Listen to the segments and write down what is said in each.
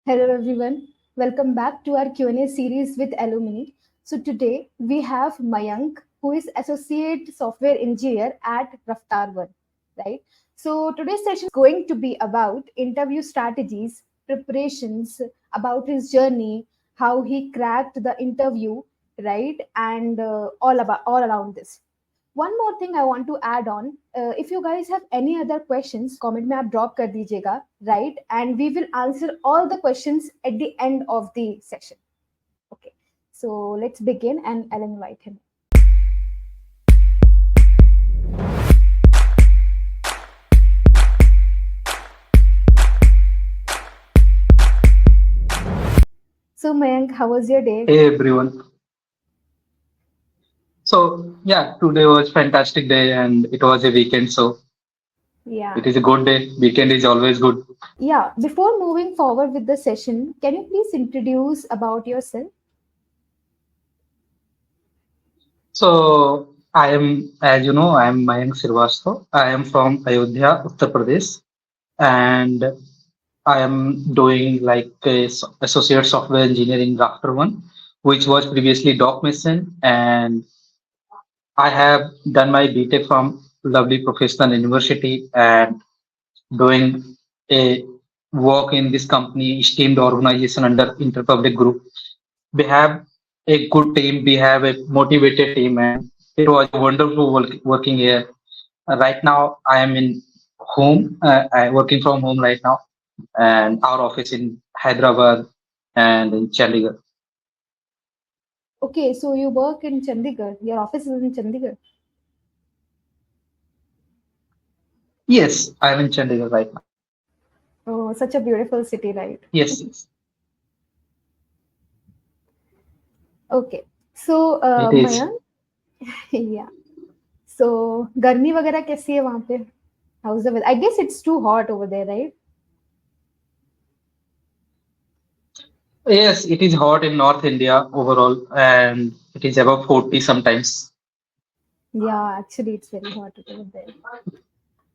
Hello everyone. Welcome back to our Q&A series with Alumni. So today we have Mayank, who is Associate Software Engineer at Rafter One, right? So today's session is going to be about interview strategies, preparations, about his journey, how he cracked the interview, right? And all around this. One more thing I want to add on. If you guys have any other questions, comment में आप drop कर दीजिएगा, right? And we will answer all the questions at the end of the session. Okay. So let's begin, and I'll invite him. So Mayank, how was your day? Hey everyone. So yeah, today was fantastic day and it was a weekend, so Yeah. it is a good day. Weekend is always good. Yeah. Before moving forward with the session, can you please introduce about yourself? So I am, as you know, I am Mayank Srivastava. I am from Ayodhya, Uttar Pradesh, and I am doing like associate software engineering Rafter One, which was previously Doc Mason, and I have done my BTech from lovely professional university and doing a work in this company, esteemed organization under Interpublic Group. We have a good team, we have a motivated team, and it was wonderful working here. Right now, I am in home, I working from home right now, and our office in Hyderabad and in Chandigarh. Okay, so you work in Chandigarh. Your office is in Chandigarh. Yes, I am in Chandigarh right now. Oh, such a beautiful city, right? Yes, yes, Okay. So, it is. Mayank, yeah. So, गर्मी वगैरह कैसी है वहाँ पे? How's the weather? I guess it's too hot over there, right? Yes, it is hot in North India overall, and it is above 40 sometimes. Yeah, actually, it's very hot over there.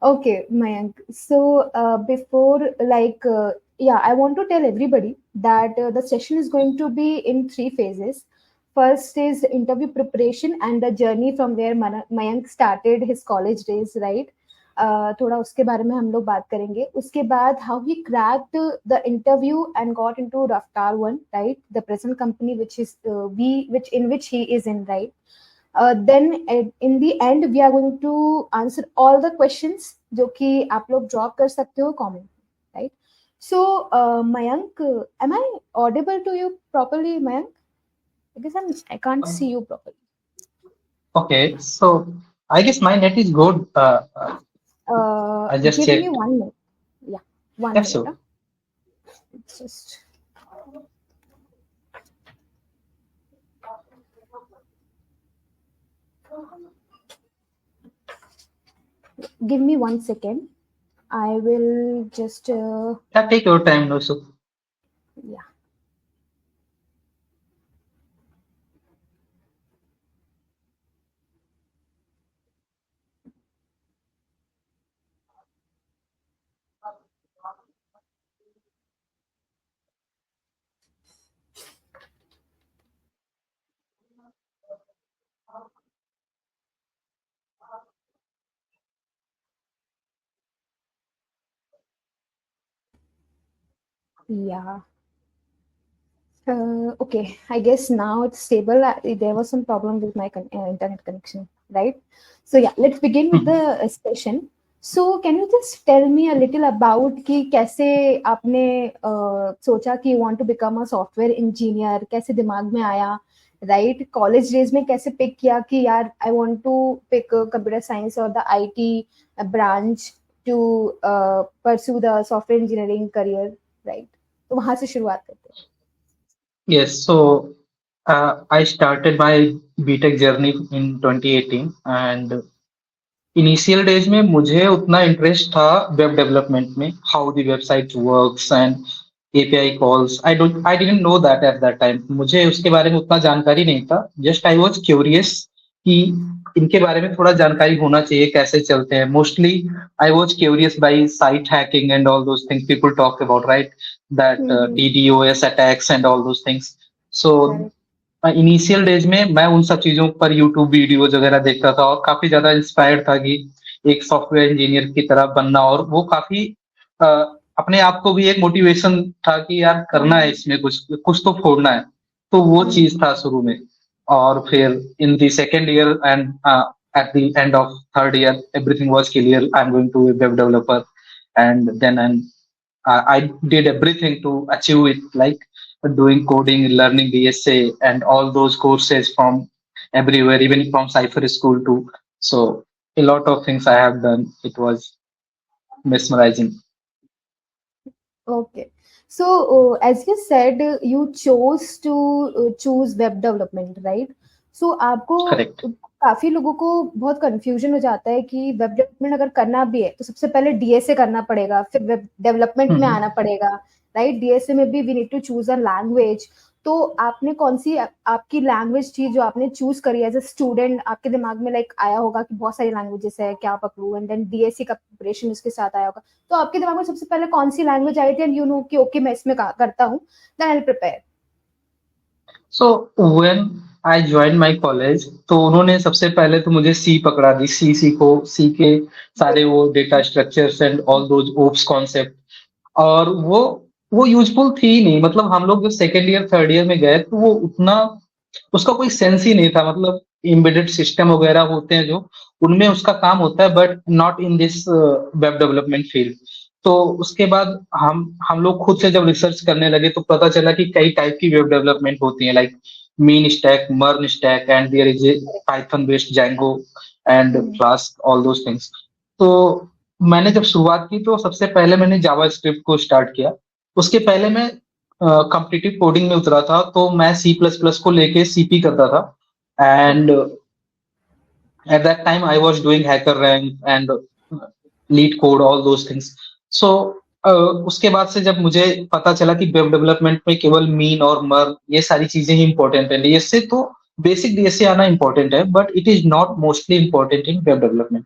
Okay, Mayank. So, I want to tell everybody that the session is going to be in three phases. First is interview preparation and the journey from where Mayank started his college days, right? थोड़ा उसके बारे में हम लोग बात करेंगे. उसके बाद how he cracked the interview and got into Rafter One, right? The present company which is in which he is in, right? Then in the end we are going to answer all the questions जो कि आप लोग drop कर सकते हो comment, right? So Mayank, am I audible to you properly, Mayank? Because I can't see you properly. Okay, so I guess my net is good. I just Give checked. me 1 minute. Yeah, 1 Yeah, minute. sure. It's just give me 1 second. I will just Yeah, take your time, no, so. yeah. Yeah. Okay, I guess now it's stable. There was some problem with my internet connection, right? So yeah, let's begin with the session. So can you just tell me a little about कि कैसे आपने सोचा कि you want to become a software engineer, कैसे दिमाग में आया, right? College days में कैसे pick किया कि यार I want to pick computer science or the IT branch to pursue the software engineering career, right? तो वहाँ से शुरुआत करते हैं. Yes, so I started my BTech journey in 2018 and initial days में मुझे उतना इंटरेस्ट था वेब डेवलपमेंट में, how the website works and API calls. I didn't know that at that time. मुझे उसके बारे में उतना जानकारी नहीं था. जस्ट आई वाज क्यूरियस कि इनके बारे में थोड़ा जानकारी होना चाहिए कैसे चलते हैं. Mostly I was curious by site hacking and all those things people talk about, right? That DDoS attacks and all those things. So correct. Initial days में मैं उन सब चीजों पर यूट्यूब वीडियोज वगैरह देखता था और काफी ज्यादा इंस्पायर्ड था कि एक सॉफ्टवेयर इंजीनियर की तरह बनना. और वो काफी अ, अपने आप को भी एक मोटिवेशन था कि यार करना है, इसमें कुछ कुछ तो फोड़ना है. तो वो चीज था शुरू में. और फिर in the second year and at the end of third year, everything was clear. I'm going to be a web developer, and then I did everything to achieve it, like doing coding, learning the DSA, and all those courses from everywhere, even from Cipher School too. So a lot of things I have done. It was mesmerizing. Okay. So, as you said, you chose to choose web development, right? So, आपको Correct. काफी लोगों को बहुत confusion हो जाता है कि web development अगर करना भी है तो सबसे पहले डीएसए करना पड़ेगा, फिर वेब डेवलपमेंट में Hmm. आना पड़ेगा, राइट? डीएसए में भी we need to choose a language. तो आपने कौन सी आपकी लैंग्वेज थी जो आपने चूज करी एज अ स्टूडेंट? आपके दिमाग में लाइक आया होगा कि बहुत सारी लैंग्वेजेस है, क्या पकड़ूं, एंड देन डीएससी का प्रिपरेशन उसके साथ आया होगा. तो आपके दिमाग में सबसे पहले कौन सी लैंग्वेज आई थी एंड यू नो कि ओके मैं इसमें करता हूँ, then I will prepare. So when I joined my college, तो उन्होंने सबसे पहले तो मुझे सी पकड़ा दी. सी सीखो, सी के सारे वो data structures and all those OOPs concept. और वो यूजफुल थी ही नहीं. मतलब हम लोग जो सेकेंड ईयर थर्ड ईयर में गए तो वो उतना उसका कोई सेंस ही नहीं था. मतलब एम्बेडेड सिस्टम वगैरह होते हैं जो उनमें उसका काम होता है, but not in this web development field. तो उसके बाद हम लोग खुद से जब रिसर्च करने लगे तो पता चला कि कई टाइप की वेब डेवलपमेंट होती है, like MEAN stack, MERN stack, and there is a Python based Django and Flask, all those things. तो मैंने जब शुरुआत की तो सबसे पहले मैंने जावा स्क्रिप्ट को स्टार्ट किया. उसके पहले मैं कॉम्पिटिटिव कोडिंग में उतरा था, तो मैं सी प्लस प्लस को लेके सीपी करता था. And at that time I was doing hacker rank and lead code, all those things. So उसके बाद से जब मुझे पता चला कि वेब डेवलपमेंट में केवल मीन और मर ये सारी चीजें ही इंपॉर्टेंट है. डीएसए तो बेसिक डीएसए आना इंपॉर्टेंट है, but it is not mostly important in web development.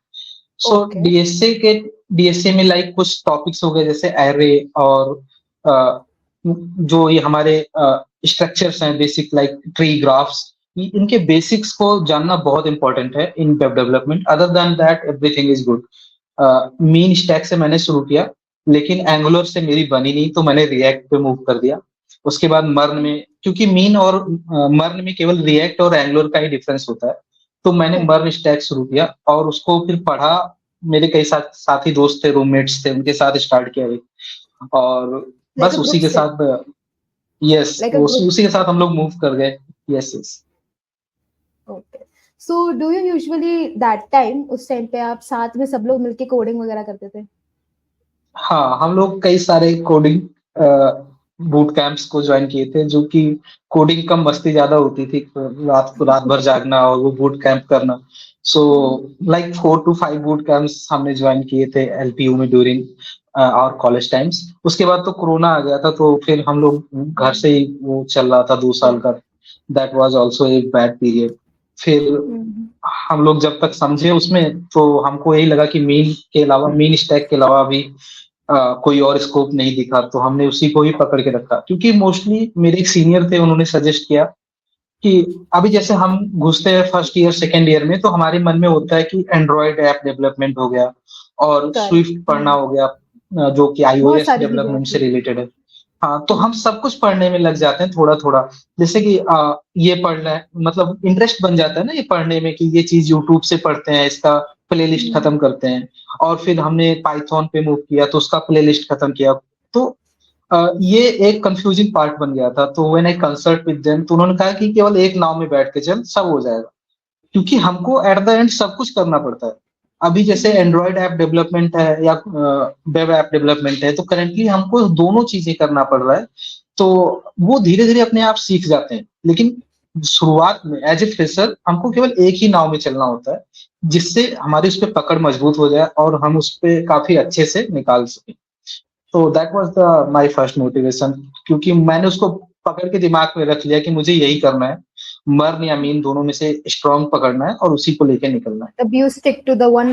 So okay. DSA में लाइक कुछ टॉपिक्स हो गए जैसे एरे और अ, जो ये हमारे स्ट्रक्चर्स हैं बेसिक, लाइक ट्री ग्राफ्स. इनके बेसिक्स को जानना बहुत इंपॉर्टेंट है in web development. Other than that everything is good. Mean stack से मैंने शुरू किया, लेकिन एंगुलर से मेरी बनी नहीं तो मैंने रिएक्ट पे मूव कर दिया. उसके बाद मर्न में, क्योंकि मीन और मर्न में केवल रिएक्ट और एंगुलर का ही डिफरेंस होता है, तो मैंने करेक्ट. मर्न स्टैक शुरू किया और उसको फिर पढ़ा. मेरे कई साथी दोस्त थे, रूममेट्स थे, उनके साथ स्टार्ट किया एक. और लाइक बस अ उसी ग्रुप के से. साथ, यस, लाइक अ ग्रुप. उसी के साथ हम लोग मूव कर गए. Yes yes. Okay. So do you usually that time, उस टाइम पे आप साथ में सब लोग मिलके कोडिंग वगैरह करते थे? हाँ, हम लोग कई सारे कोडिंग बूट कैंप्स को ज्वाइन किए थे, जो कि कोडिंग कम मस्ती ज्यादा होती थी. रात भर जागना और वो बूट कैंप करना. So like 4 to 5 boot camps हमने ज्वाइन किए थे एलपीयू में ड्यूरिंग और कॉलेज टाइम्स. उसके बाद तो कोरोना आ गया था, तो फिर हम लोग घर से ही वो चल रहा था 2 साल का. दैट वाज आल्सो एक बैड पीरियड. फिर हम लोग जब तक समझे उसमें, तो हमको यही लगा कि मीन स्टैक के अलावा भी कोई और स्कोप नहीं दिखा, तो हमने उसी को ही पकड़ के रखा. क्योंकि मोस्टली मेरे एक सीनियर थे, उन्होंने सजेस्ट किया कि अभी जैसे हम घुसते हैं फर्स्ट ईयर सेकेंड ईयर में, तो हमारे मन में होता है कि एंड्रॉयड ऐप डेवलपमेंट हो गया और स्विफ्ट पढ़ना करेक्ट. हो गया, जो कि बहुत आईओएस सारी चीजें डेवलपमेंट से होती रिलेटेड है. हाँ, तो हम सब कुछ पढ़ने में लग जाते हैं थोड़ा थोड़ा. जैसे कि ये पढ़ना है, मतलब इंटरेस्ट बन जाता है ना ये पढ़ने में, कि ये चीज यूट्यूब से पढ़ते हैं, इसका प्ले लिस्ट है. खत्म करते हैं. और फिर हमने पाइथन पे मूव किया तो उसका प्ले लिस्ट खत्म किया. तो ये एक कंफ्यूजिंग पार्ट बन गया था. तो when I consult with them, तो उन्होंने कहा कि केवल एक नाव में बैठ के चल, सब हो जाएगा. क्योंकि हमको एट द एंड सब कुछ करना पड़ता है. अभी जैसे एंड्रॉयड ऐप डेवलपमेंट है या वेब ऐप डेवलपमेंट है, तो करेंटली हमको दोनों चीजें करना पड़ रहा है. तो वो धीरे धीरे अपने आप सीख जाते हैं. लेकिन शुरुआत में एज ए फ्रेशर हमको केवल एक ही नाव में चलना होता है, जिससे हमारी उस पर पकड़ मजबूत हो जाए और हम उस पर काफी अच्छे से निकाल सकें. तो that was the my first motivation. क्योंकि मैंने उसको पकड़ के दिमाग में रख लिया कि मुझे यही करना है. मर्न या मीन दोनों में से स्ट्रांग पकड़ना है और उसी को लेके निकलना है। तब you stick to the one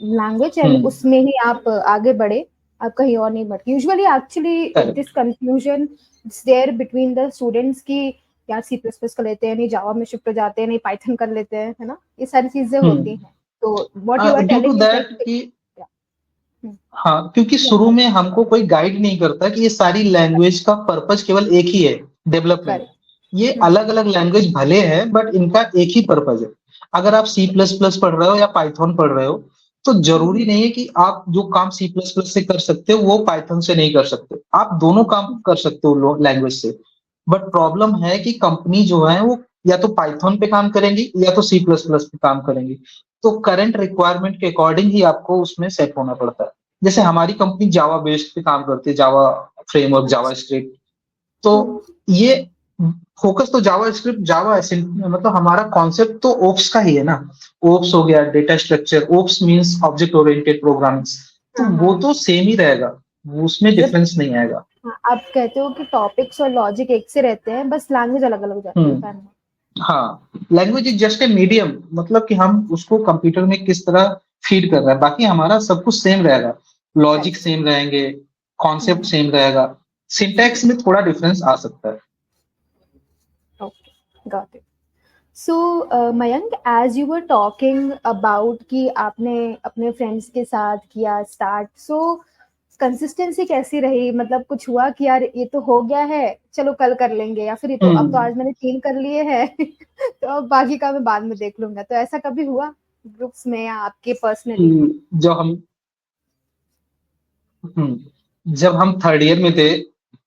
language and उसमें ही आप आगे बढ़े, आप कहीं और नहीं बढ़ते। Usually actually this confusion it's there between the students की यार सी प्लस प्लस कर लेते हैं, नहीं जावा में शिफ्ट हो जाते हैं, नहीं पाइथन कर लेते हैं, है ना, ये सारी चीजें होती हैं। तो what you are due to telling is that that कि हाँ, क्योंकि शुरू में हमको कोई गाइड नहीं करता कि ये सारी लैंग्वेज का पर्पज केवल एक ही है, डेवलपमेंट। ये अलग अलग लैंग्वेज भले हैं बट इनका एक ही पर्पज है। अगर आप सी प्लस प्लस पढ़ रहे हो या पाइथन पढ़ रहे हो तो जरूरी नहीं है कि आप जो काम सी प्लस प्लस से कर सकते हो वो पाइथन से नहीं कर सकते। आप दोनों काम कर सकते हो लैंग्वेज से। बट प्रॉब्लम है कि कंपनी जो है वो या तो पाइथन पे काम करेंगी या तो सी प्लस प्लस पे काम करेंगी। तो करंट रिक्वायरमेंट के अकॉर्डिंग ही आपको उसमें सेट होना पड़ता है। जैसे हमारी कंपनी जावा बेस्ड पे काम करती है, जावा फ्रेमवर्क, जावा स्क्रिप्ट। तो ये फोकस तो जावा स्क्रिप्ट, जावा मतलब हमारा कॉन्सेप्ट तो ओप्स का ही है ना। ओप्स हो गया data structure, OOPs means object oriented programming. तो वो तो सेम ही रहेगा, उसमें डिफरेंस नहीं आएगा। आप कहते हो कि टॉपिक्स और लॉजिक एक से रहते हैं, बस लैंग्वेज अलग अलग हो जाती है। हाँ, language is just a medium, मतलब कि हम उसको कंप्यूटर में किस तरह फीड कर रहे हैं, बाकी हमारा सब कुछ सेम रहेगा। लॉजिक सेम रहेंगे, कॉन्सेप्ट सेम रहेगा, सिंटैक्स में थोड़ा डिफरेंस आ सकता है। Okay, got it. So Mayank, as you were talking about कि आपने अपने फ्रेंड्स के साथ किया स्टार्ट, सो कंसिस्टेंसी कैसी रही? मतलब कुछ हुआ कि यार ये तो हो गया है, चलो कल कर लेंगे, या फिर ये तो अब तो आज मैंने 3 कर लिए हैं तो अब बाकी का मैं बाद में देख लूंगा, तो ऐसा कभी हुआ ग्रुप्स में या आपके पर्सनली? जब हम थर्ड ईयर में थे,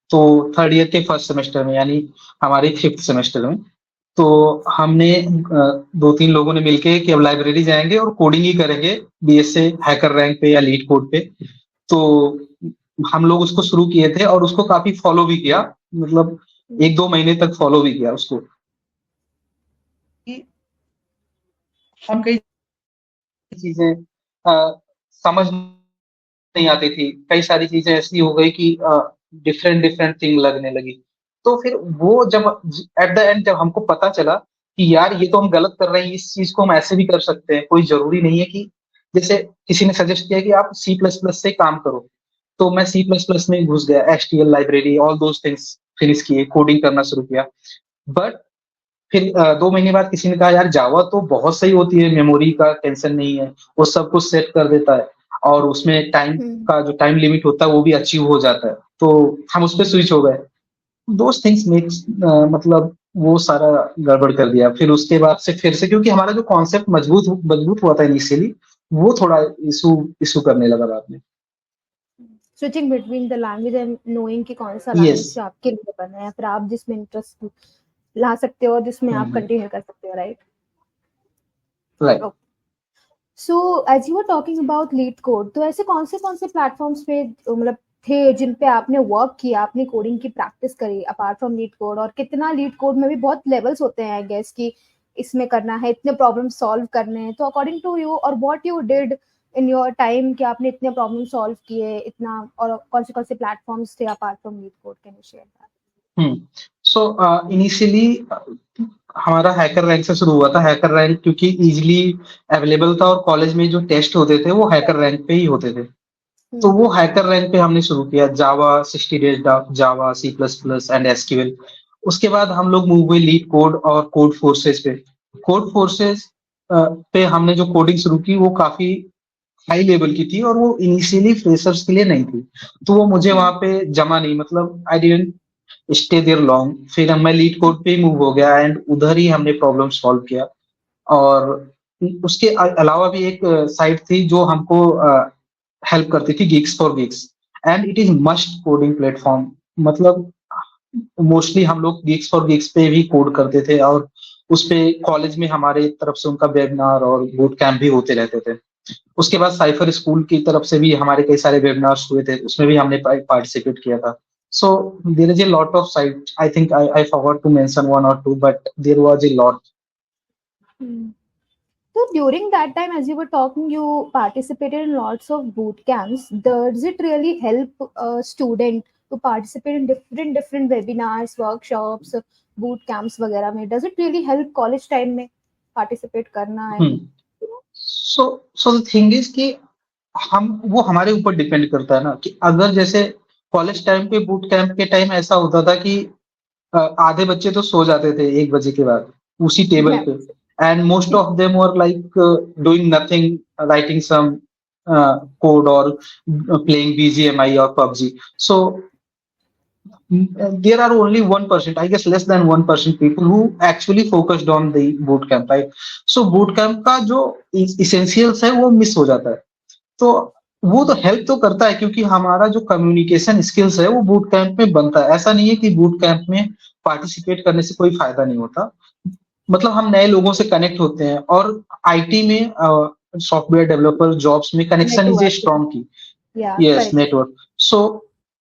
तो थर्ड ईयर के फर्स्ट सेमेस्टर में यानी हमारे फिफ्थ सेमेस्टर में, तो हमने 2-3 लोगों ने मिलके कि अब लाइब्रेरी जाएंगे और कोडिंग ही करेंगे, बीएसए हैकर रैंक पे या लीड कोड पे। तो हम लोग उसको शुरू किए थे और उसको काफी फॉलो भी किया, मतलब 1-2 महीने तक फॉलो भी किया उसको। हम कई चीजें समझ नहीं आती थी, कई सारी चीजें ऐसी हो गई कि डिफरेंट डिफरेंट थिंग लगने लगी। तो फिर वो जब एट द एंड जब हमको पता चला कि यार ये तो हम गलत कर रहे हैं, इस चीज को हम ऐसे भी कर सकते हैं, कोई जरूरी नहीं है कि जैसे किसी ने सजेस्ट किया कि आप सी प्लस प्लस से काम करो, तो मैं सी प्लस प्लस में घुस गया, एचटीएल library all those things finish किए, कोडिंग करना शुरू किया। बट फिर 2 महीने बाद किसी ने कहा यार जावा तो बहुत सही होती है, मेमोरी का टेंशन नहीं है, वो सब कुछ सेट कर देता है और उसमें टाइम का जो टाइम लिमिट होता है वो भी अचीव हो जाता है। तो हम उस पर स्विच हो गए। दोज थिंग्स मेक्स मतलब वो सारा गड़बड़ कर दिया। फिर उसके बाद से फिर से क्योंकि हमारा जो कॉन्सेप्ट मजबूत हुआ था इनिशियली, वो थोड़ा इशू इशू करने लगा बाद में। Switching between the language and knowing कि कौन सा यस, लैंग्वेज आपके लिए बना है, फिर आप जिसमें इंटरेस्ट ला सकते हो और जिसमें आप कंटिन्यू कर सकते हो, right? Right. So as you are talking about LeetCode, तो ऐसे कौन से प्लेटफॉर्म्स पे मतलब थे जिन पे आपने वर्क किया, आपने कोडिंग की प्रैक्टिस करी अपार्ट फ्रॉम लीड कोड? और कितना लीड कोड में भी बहुत लेवल्स होते हैं आई गेस कि इसमें करना है, इतने प्रॉब्लम सॉल्व करने हैं, तो अकॉर्डिंग टू यू और what you did in your time कि आपने इतने प्रॉब्लम सॉल्व किए इतना, और कौन से प्लेटफॉर्म्स थे apart from leet code? Can you share that? So initially हमारा हैकर रैंक से शुरू हुआ था। हैकर रैंक क्योंकि इजीली अवेलेबल था और कॉलेज में जो टेस्ट होते थे वो हैकर रैंक पे ही होते थे। तो वो हैकर रैंक पे हमने शुरू किया, Java 60 days, Java, C plus plus and SQL. उसके बाद हम लोग मूव हुए लीड कोड और कोड फोर्सेस पे। कोड फोर्सेस पे हमने जो कोडिंग शुरू की वो काफी हाई लेवल की थी और वो इनिशियली फ्रेशर्स के लिए नहीं थी। तो वो मुझे वहां पे जमा नहीं, मतलब I didn't stay there long. फिर मैं लीड कोड पे मूव हो गया एंड उधर ही हमने प्रॉब्लम सॉल्व किया। और उसके अलावा भी एक साइट थी जो हमको हेल्प करती थी, gigs for gigs, and it is must coding platform. मतलब मोस्टली हम लोग गिग्स फॉर गिग्स पे भी कोड करते थे और उस पे कॉलेज में हमारे तरफ से उनका वेबिनार और बूट कैंप भी होते रहते थे। उसके बाद साइफर स्कूल की तरफ से भी हमारे कई सारे वेबिनार्स हुए थे, उसमें भी हमने पार्टिसिपेट किया था। So there is a lot of site, I think I forgot to mention one और two, but there was a lot. So during that time, as you were talking, you participated in lots of boot camps. Does it really help a student to participate in different webinars, workshops, boot camps वगैरह में, does it really help college time में participate करना and hmm so the thing is कि हम वो हमारे ऊपर depend करता है ना कि अगर जैसे कॉलेज टाइम पे बूट कैंप के टाइम ऐसा होता था कि आधे बच्चे तो सो जाते थे 1 बजे के बाद उसी टेबल yeah. पे and most of them were like doing nothing writing some code और प्लेइंग बीजीएमआई और PUBG so there are only 1%, I guess less than 1% people who actually focused on the boot camp, right? So boot camp का जो essentials है वो miss हो जाता है. तो वो तो हेल्प तो करता है क्योंकि हमारा जो कम्युनिकेशन स्किल्स है वो बूट कैंप में बनता है. ऐसा नहीं है कि बूट कैंप में पार्टिसिपेट करने से कोई फायदा नहीं होता. मतलब हम नए लोगों से कनेक्ट होते हैं और आईटी में सॉफ्टवेयर डेवलपर जॉब्स में connection is a Networking. Strong की. Yeah, yes correct. नेटवर्क. सो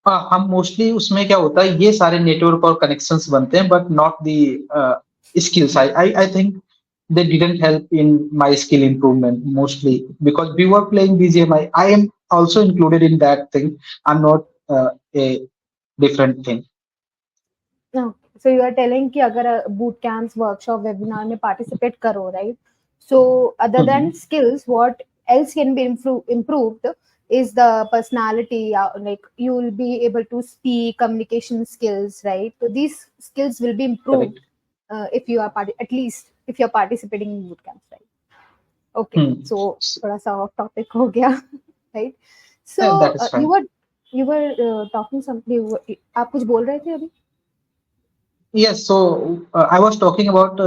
हम मोस्टली उसमें क्या होता है ये सारे नेटवर्क और कनेक्शंस बनते हैं but not the skills. I think they didn't help in my skill improvement mostly because we were playing BGMI. I am also included in that thing. I'm not a different thing. No. So you are telling कि अगर boot camps, workshop, webinar में participate करो, right? So other than Mhm. skills, what else can be improved is the personality. Like you will be able to speak, communication skills, right? So these skills will be improved Correct. if you are at least if you are participating in boot camps, right? Okay. Hmm. So थोड़ा सा off topic हो गया, right? So That is fine. you were talking something. आप कुछ बोल रहे थे अभी? Yes, so I was talking about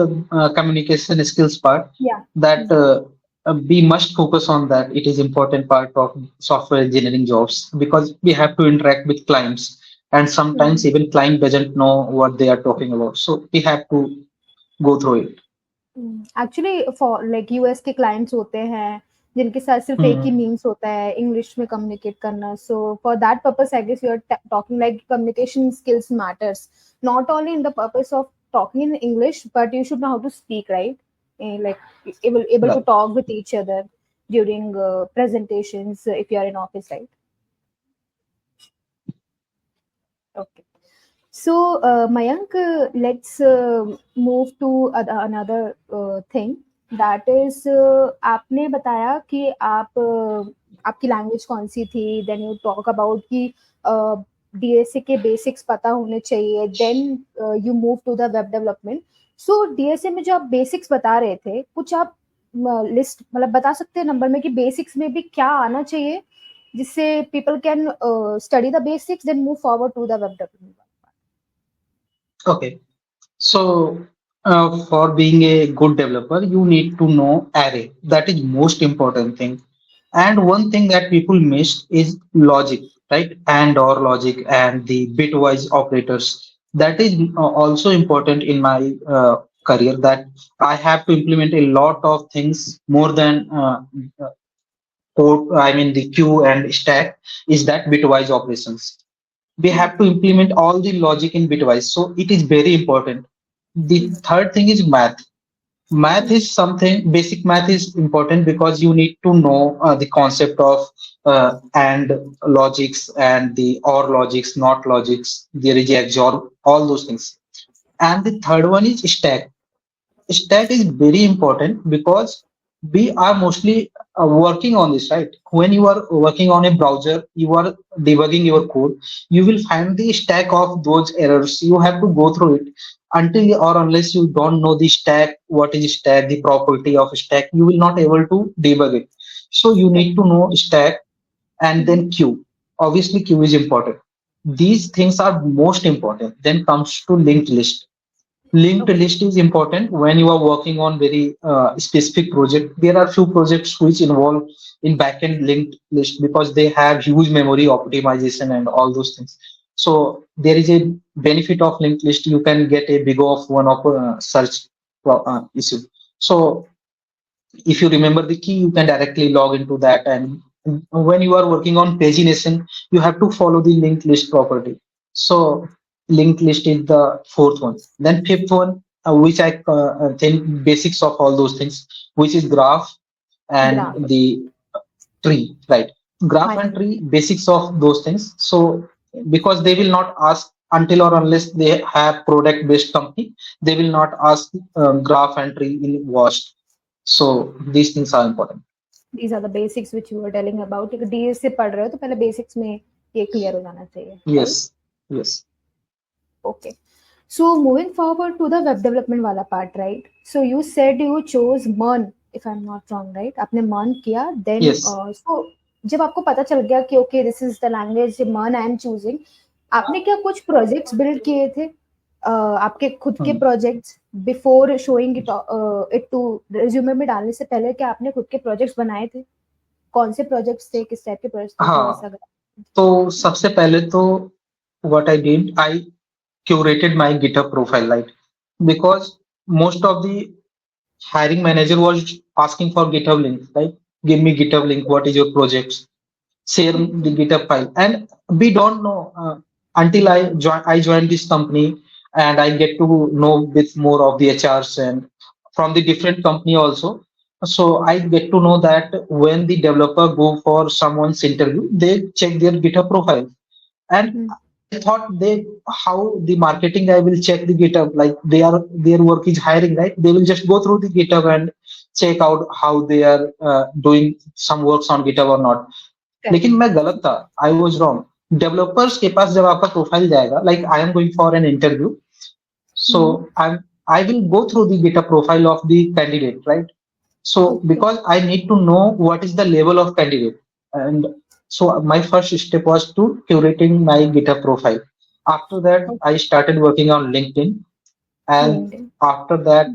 communication skills part Yeah. that we must focus on that. It is important part of software engineering jobs because we have to interact with clients and sometimes Mhm. even client doesn't know what they are talking about. So we have to go through it. Actually for like US के clients होते हैं जिनके साथ सिर्फ एक ही Hmm. Means होता है English में कम्युनिकेट करना. So for that purpose I guess you are talking like communication skills matters not only in the purpose of talking in English, but you should know how to speak, right? Like able to Right. talk with each other during presentations if you are in office, right? Okay. So, Mayank, let's move to another thing. That is, आपने बताया कि आपकी language कौन सी थी. Then you talk about कि DSA के basics पता होने चाहिए. Then you move to the web development. So DSA में जो आप बेसिक्स बता रहे थे, कुछ आप लिस्ट मतलब बता सकते हैं नंबर में कि बेसिक्स में भी क्या आना चाहिए जिससे people can study the basics, then move forward to the web development. Okay. So for being a good developer, you need to know array. That is most important thing. And one thing that people miss is logic, right? And or logic and the bitwise operators. That is also important in my career. That I have to implement a lot of things more than code. I mean the queue and stack is that bitwise operations. We have to implement all the logic in bitwise. So it is very important. The third thing is math. Math is something, basic math is important because you need to know the concept of and logics and the or logics, not logics, there is XOR, all those things. And the third one is stack. Stack is very important because we are mostly working on this, right? When you are working on a browser, you are debugging your code, you will find the stack of those errors. You have to go through it until or unless you don't know the stack, what is stack, the property of stack, you will not able to debug it. So you Correct. need to know stack and Mhm. then queue. Obviously, queue is important. These things are most important. Then comes to linked list. Linked Okay. list is important when you are working on very specific project. There are few projects which involve in backend linked list because they have huge memory optimization and all those things. So there is a benefit of linked list. You can get a big of one of search issue. So if you remember the key, you can directly log into that. And when you are working on pagination, you have to follow the linked list property. So linked list is the fourth one. Then fifth one, which I think basics of all those things, which is graph and Graph. the tree, right? Graph My and tree, basics of those things. So because they will not ask until or unless they have product based company, they will not ask graph entry in washed. So these things are important. These are the basics which you were telling about. DS से पढ़ रहे हो तो पहले basics में ये clear हो जाना चाहिए, right? Yes, yes, Okay. So moving forward to the web development वाला part, right? So you said you chose MERN, if I'm not wrong, right? आपने MERN किया, then yes. so जब आपको पता चल गया कि okay, this is the language MERN I am choosing, आपने क्या कुछ projects build किए थे? आपके खुद के Hmm. projects before showing it to resume में डालने से पहले क्या आपने खुद के projects बनाए थे? कौन से projects थे? किस टाइप के projects थे? थोड़ा सा हाँ, तो सबसे पहले तो what I did, I curated my GitHub profile, right? Because most of the hiring manager was asking for GitHub links, right? Give me GitHub link. What is your projects? Share the okay. GitHub file. And we don't know until I joined this company and I get to know with more of the HRs and from the different company also. So I get to know that when the developer go for someone's interview, they check their GitHub profile. And Hmm. I thought they how the marketing guy will check the GitHub, like their work is hiring, right? They will just go through the GitHub and check out how they are doing some works on GitHub or not. Correct. लेकिन मैं गलत था, I was wrong. Developers के पास जब आपका profile जाएगा, like I am going for an interview, so Hmm. I will go through the GitHub profile of the candidate, right? So Okay. because I need to know what is the level of candidate, and so my first step was to curating my GitHub profile. After that, Okay. I started working on LinkedIn, and LinkedIn. after that,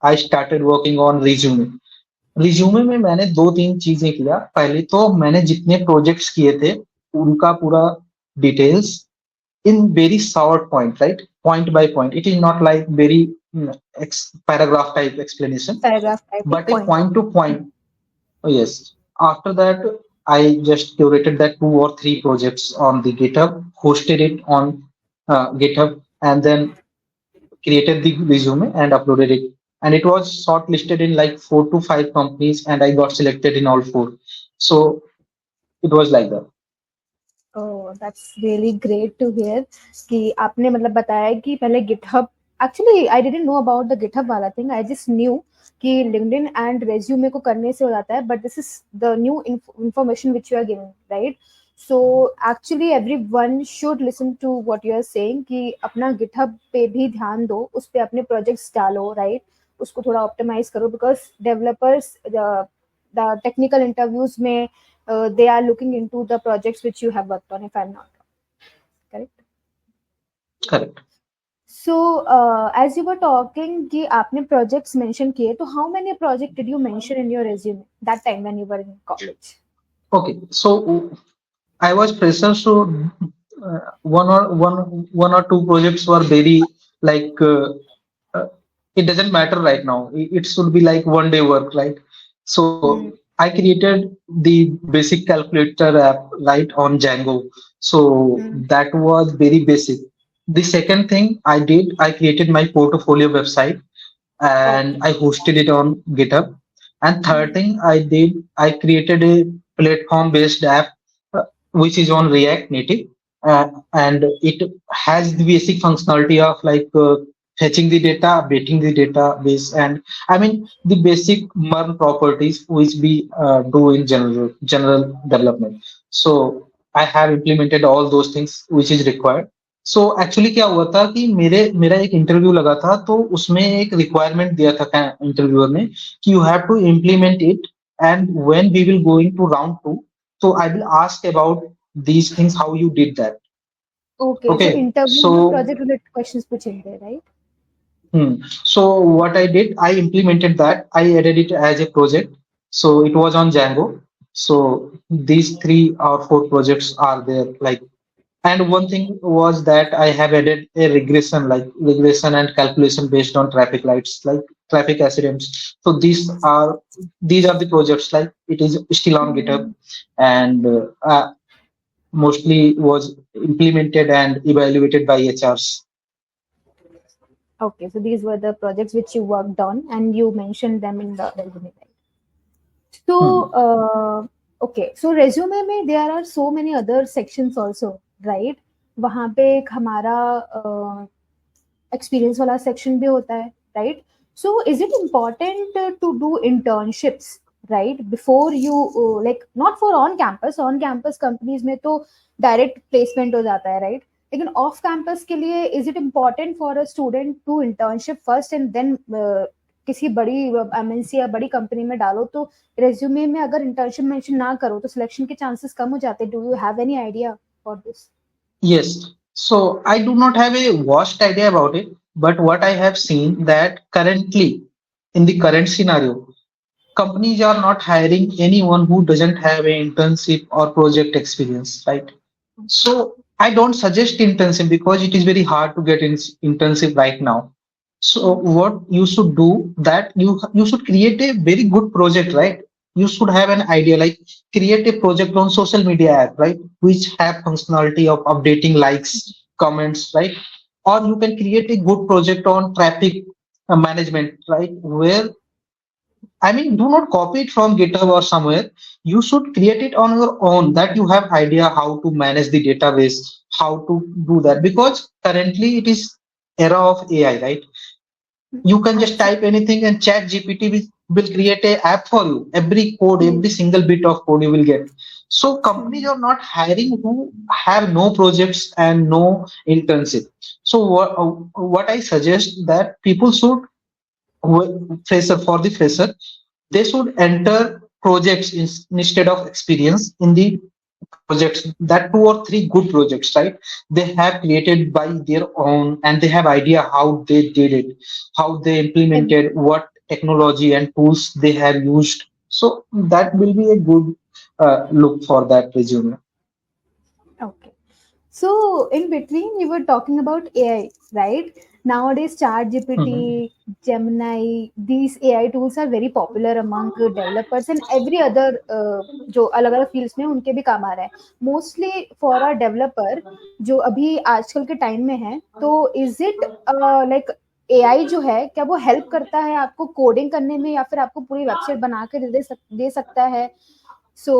I started working on resume. Resume में मैंने दो तीन चीजें किया. पहले तो मैंने जितने प्रोजेक्ट्स किए थे उनका पूरा details in very short point, right? Point by point. It is not like very paragraph type explanation, Paragraph type, एक but a point. point to point. Oh, yes. After that, I just curated that two or three projects on the GitHub, hosted it on GitHub, and then created the resume and uploaded it. And it was shortlisted in like 4 to 5 companies, and I got selected in all four. So it was like that. Oh, that's really great to hear कि आपने मतलब बताया कि पहले GitHub. Actually, I didn't know about the GitHub वाला thing. I just knew कि LinkedIn and resume को करने से हो जाता है. But this is the new information which you are giving, right? So actually, everyone should listen to what you are saying कि अपना GitHub पे भी ध्यान दो, उस पे अपने projects डालो, right? उसको थोड़ा optimize करो because developers the technical interviews में they are looking into the projects which you have worked on, if I'm not wrong. Correct. Correct. So as you were talking कि आपने projects mention किए, तो how many project did you mention in your resume that time when you were in college? Okay. So I was fresher, so one or two projects were very like uh, it doesn't matter right now. It should be like one day work, right? So Hmm. I created the basic calculator app right on Django. So Hmm. that was very basic. The second thing I did, I created my portfolio website and Okay. I hosted it on GitHub. And third Hmm. thing I did, I created a platform-based app which is on React Native, and it has the basic functionality of like fetching the data, updating the database, and I mean the basic MERN properties which we do in general development. So I have implemented all those things which is required. So actually क्या हुआ था कि मेरा एक interview लगा था, तो उसमें एक रिक्वायरमेंट दिया था इंटरव्यूअर ने कि you have to implement it, and when we will going to round two, so I will ask about these things, how you did that. Okay. So Okay, interview में so project related questions पूछेंगे, right? hmm, so what I did, I implemented that. I added it as a project. So it was on Django. So these 3 or 4 projects are there. Like, and one thing was that I have added a regression, like regression and calculation based on traffic lights, like traffic accidents. So these are the projects. Like it is still on GitHub, Hmm. and mostly was implemented and evaluated by HRs. Okay. So these were the projects which you worked on and you mentioned them in the resume, right? So, Hmm. okay. So resume में there are so many other sections also, right? वहाँ पे एक हमारा experience वाला section भी होता है, right? So is it important to do internships, right, before you, like not for on campus companies में तो डायरेक्ट प्लेसमेंट हो जाता है, राइट? लेकिन ऑफ कैंपस के लिए is it important for a student to internship first and then किसी बड़ी एमएनसी या बड़ी कंपनी में डालो? तो रेज्यूमे में अगर इंटर्नशिप मेंशन ना करो तो सिलेक्शन के चांसेस कम हो जाते हैं. Do you have any idea for this? Yes. So I do not have a vast idea about it, but what I have seen that currently in the current scenario, companies are not hiring anyone who doesn't have an internship or project experience, right? So I don't suggest internship because it is very hard to get in internship right now. So what you should do that you should create a very good project, right? You should have an idea like create a project on social media app, right? Which have functionality of updating likes, comments, right? Or you can create a good project on traffic management, right? Where I mean, do not copy it from GitHub or somewhere. You should create it on your own that you have idea how to manage the database, how to do that. Because currently it is era of AI, right? You can just type Absolutely. anything and chat GPT will create a app for you. Every code, every single bit of code you will get. So companies are not hiring who have no projects and no internship. So what I suggest that people should fresher for the fresher they should enter projects instead of experience in the projects that 2 or 3 good projects, right? They have created by their own and they have idea how they did it, how they implemented, what technology and tools they have used. So that will be a good look for that resume. Okay. So in between, we were talking about AI, right? Nowadays, Mhm. ChatGPT, Gemini, these AI tools are very popular among developers and every other जो अलग अलग fields में उनके भी काम आ रहा है. Mostly for a developer जो अभी आजकल के टाइम में है, तो इज इट लाइक एआई जो है क्या वो हेल्प करता है आपको कोडिंग करने में, या फिर आपको पूरी वेबसाइट बना के दे सकता है? So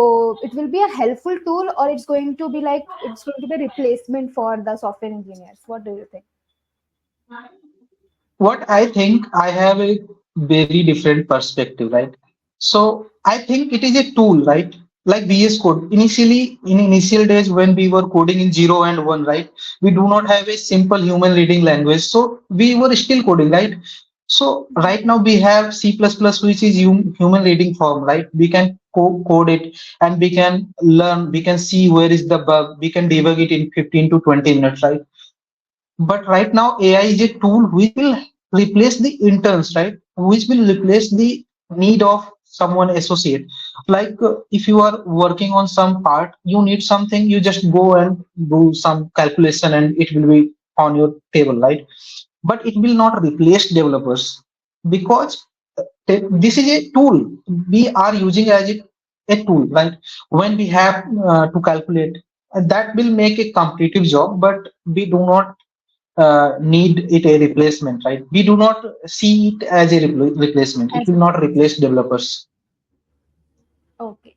it will be a helpful tool, or it's going to be like it's going to be a replacement for the software engineers? What do you think? What I think, I have a very different perspective, right? So I think it is a tool, right? Like VS Code. Initially, in initial days when we were coding in 0 and 1, right? We do not have a simple human reading language. So we were still coding, right? So right now we have C++, which is human reading form, right? We can code it and we can learn, we can see where is the bug, we can debug it in 15 to 20 minutes, right? But right now, AI is a tool which will replace the interns, right? Which will replace the need of someone associate. Like if you are working on some part, you need something, you just go and do some calculation and it will be on your table, right? But it will not replace developers because this is a tool we are using as a tool, right? When we have to calculate, that will make a competitive job, but we do not need it a replacement, right? We do not see it as a replacement. It As a will not replacement. replace developers. Okay.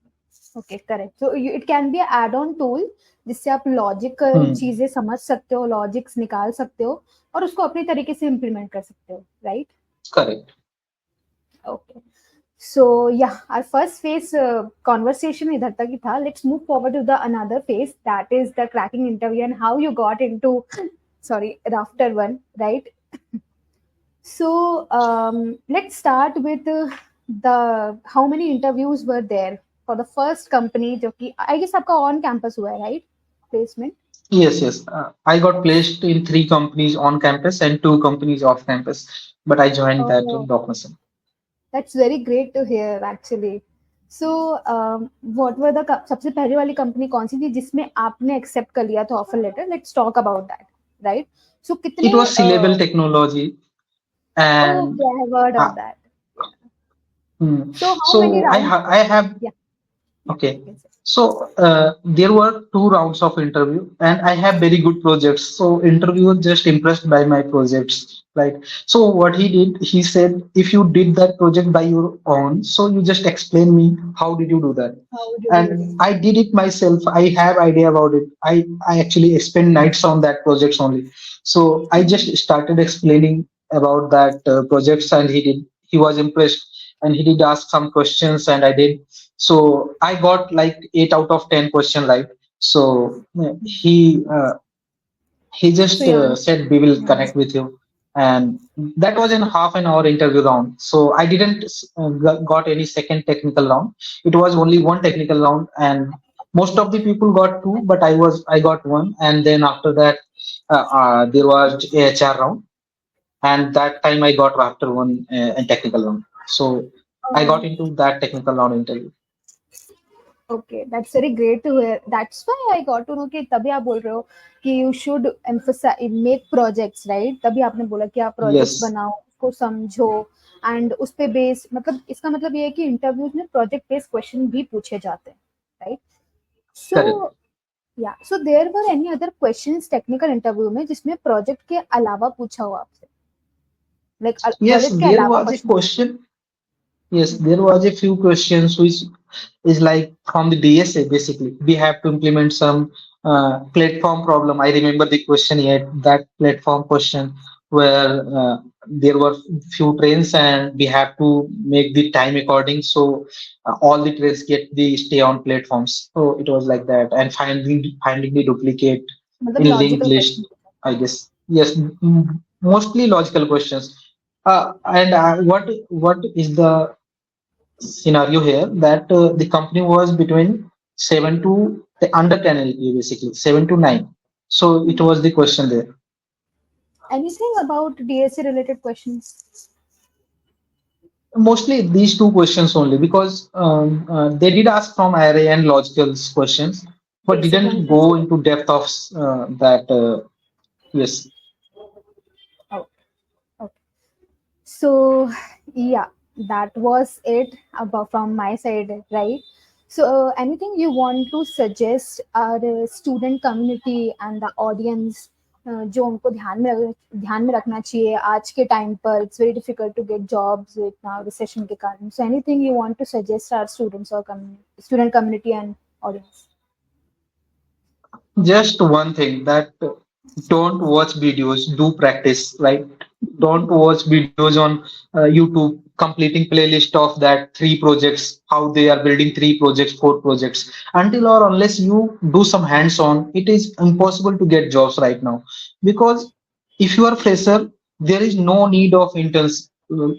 Okay, correct. So it can be add on tool जिससे आप logical Hmm. चीजें समझ सकते हो, logics निकाल सकते हो और उसको अपने तरीके से इम्प्लीमेंट कर सकते हो, राइट? Correct. ओके. सो या आवर फर्स्ट फेज कॉन्वर्सेशन इधर तक ही था. Let's move forward to the another phase, that is the cracking interview and how you got into, sorry, Rafter One, right? So let's start with the how many interviews were there for the first company जो कि I guess आपका on campus हुआ है, right? Placement. Yes, yes. I got placed in 3 companies on campus and 2 companies off campus, but I joined that in Oh, Dockmason. that's very great to hear actually. So what were the सबसे पहली वाली company कौन सी थी जिसमें आपने accept कर लिया था offer letter? Let's talk about that, right? So It कितने was C-level technology, and okay, I have heard uh, of that. hmm. So how many so rounds? I have Yeah, yeah, okay. you can say. So there were two rounds of interview, and I have very good projects. So interviewer just impressed by my projects. Like so, what he did, he said, if you did that project by your own, so you just explain me how did you do that. How would you do it? And I did it myself. I have idea about it. I actually spent nights on that projects only. So I just started explaining about that projects, and he was impressed, and he did ask some questions, and I did. So I got like 8 out of 10 question right. So he So just yeah. said we will Hmm. connect with you, and that was in half an hour interview round. So I didn't got any second technical round. It was only one technical round, and most of the people got two, but I got one. And then after that, there was HR round, and that time I got Rafter One in technical round. So I got Oh, into that technical round interview. okay, that's very great to hear. That's why I got to know कि तभी आप बोल रहे हो कि you should emphasize make projects, right? तभी आपने बोला कि आप projects Yes, बनाओ, उसको समझो and उस पे बेस मतलब इसका मतलब ये है कि इंटरव्यूज में प्रोजेक्ट बेस्ड क्वेश्चन भी पूछे जाते हैं, राइट? correct. सो या so there were any other questions technical interview में जिसमें प्रोजेक्ट के अलावा पूछा हो आपसे, लाइक Yes, प्रोजेक्ट के there अलावा was a क्वेश्चन पूछा? question. Yes, there was a few questions which is like from the DSA basically. We have to implement some platform problem. I remember the question yet, that platform question where there were few trains and we have to make the time according so all the trains get the stay on platforms. So it was like that and finding the duplicate मतलब in linked logical question list, पूछा? I guess. Yes, mostly logical questions. And what is the scenario here that the company was between 7 to under 10 LPA basically 7 to 9, so it was the question there. Anything about DSA related questions? Mostly these two questions only because they did ask from array and logical questions but basic didn't and go logical? into depth of that yes. Okay, so yeah, that was it about from my side, right? So anything you want to suggest our student community and the audience, जो उनको ध्यान में रखना चाहिए आज के time पर? It's very difficult to get jobs इतना रिसेशन के कारण. So anything you want to suggest our students और student community and audience? Just one thing that don't watch videos, do practice, right? Don't watch videos on YouTube completing playlist of that three projects, how they are building three projects, four projects. Until or unless you do some hands-on, it is impossible to get jobs right now. Because if you are fresher, there is no need of interns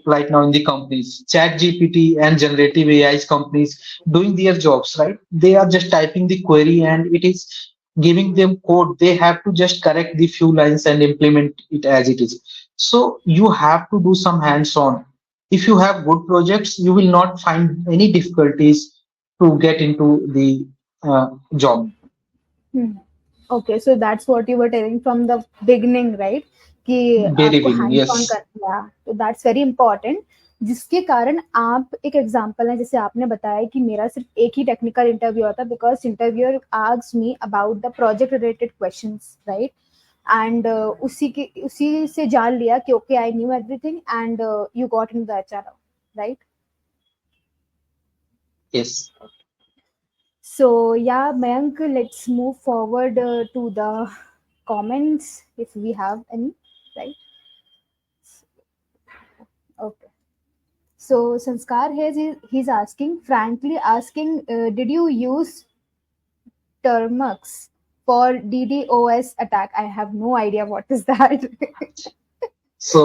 right now in the companies. Chat GPT and generative AI's companies doing their jobs, right? They are just typing the query and it is giving them code. They have to just correct the few lines and implement it as it is. So you have to do some hands-on. If you have good projects, you will not find any difficulties to get into the job. Hmm. Okay, so that's what you were telling from the beginning, right? कि Very आपको beginning, hands on yes. करना है, तो that's very important. जिसके कारण आप एक example है, जैसे आपने बताया कि मेरा सिर्फ एक ही टेक्निकल इंटरव्यू होता because interviewer asked me about the project related questions, right? And उसी से जान लिया कि okay I knew everything and you got in the HR, right? Yes. So yeah, Mayank, let's move forward to the comments if we have any, right? Okay. So Sanskar has he's asking, frankly asking, did you use Termux for DDoS attack? I have no idea what is that. So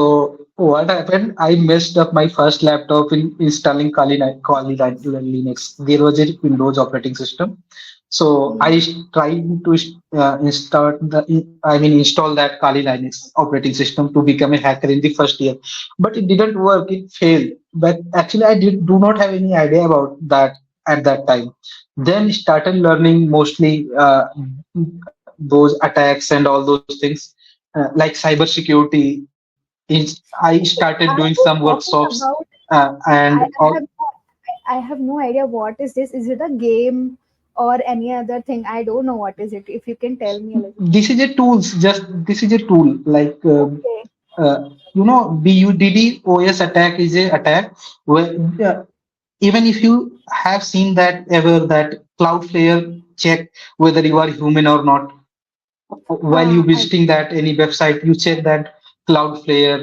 what happened? I messed up my first laptop in installing Kali Linux. There was a Windows operating system. So I tried to install that Kali Linux operating system to become a hacker in the first year, but it didn't work. It failed. But actually, I do not have any idea about that at that time. Then started learning mostly those attacks and all those things like cyber security. I started Are doing you some talking workshops about? and I have I have no idea what is this. Is it a game or any other thing? I don't know what is it. If you can tell me a little. This is a tools. Just this is a tool. Like Okay. BUDDOS attack is a attack where even if you have seen that ever that Cloudflare check whether you are human or not while you I. visiting that any website you check that Cloudflare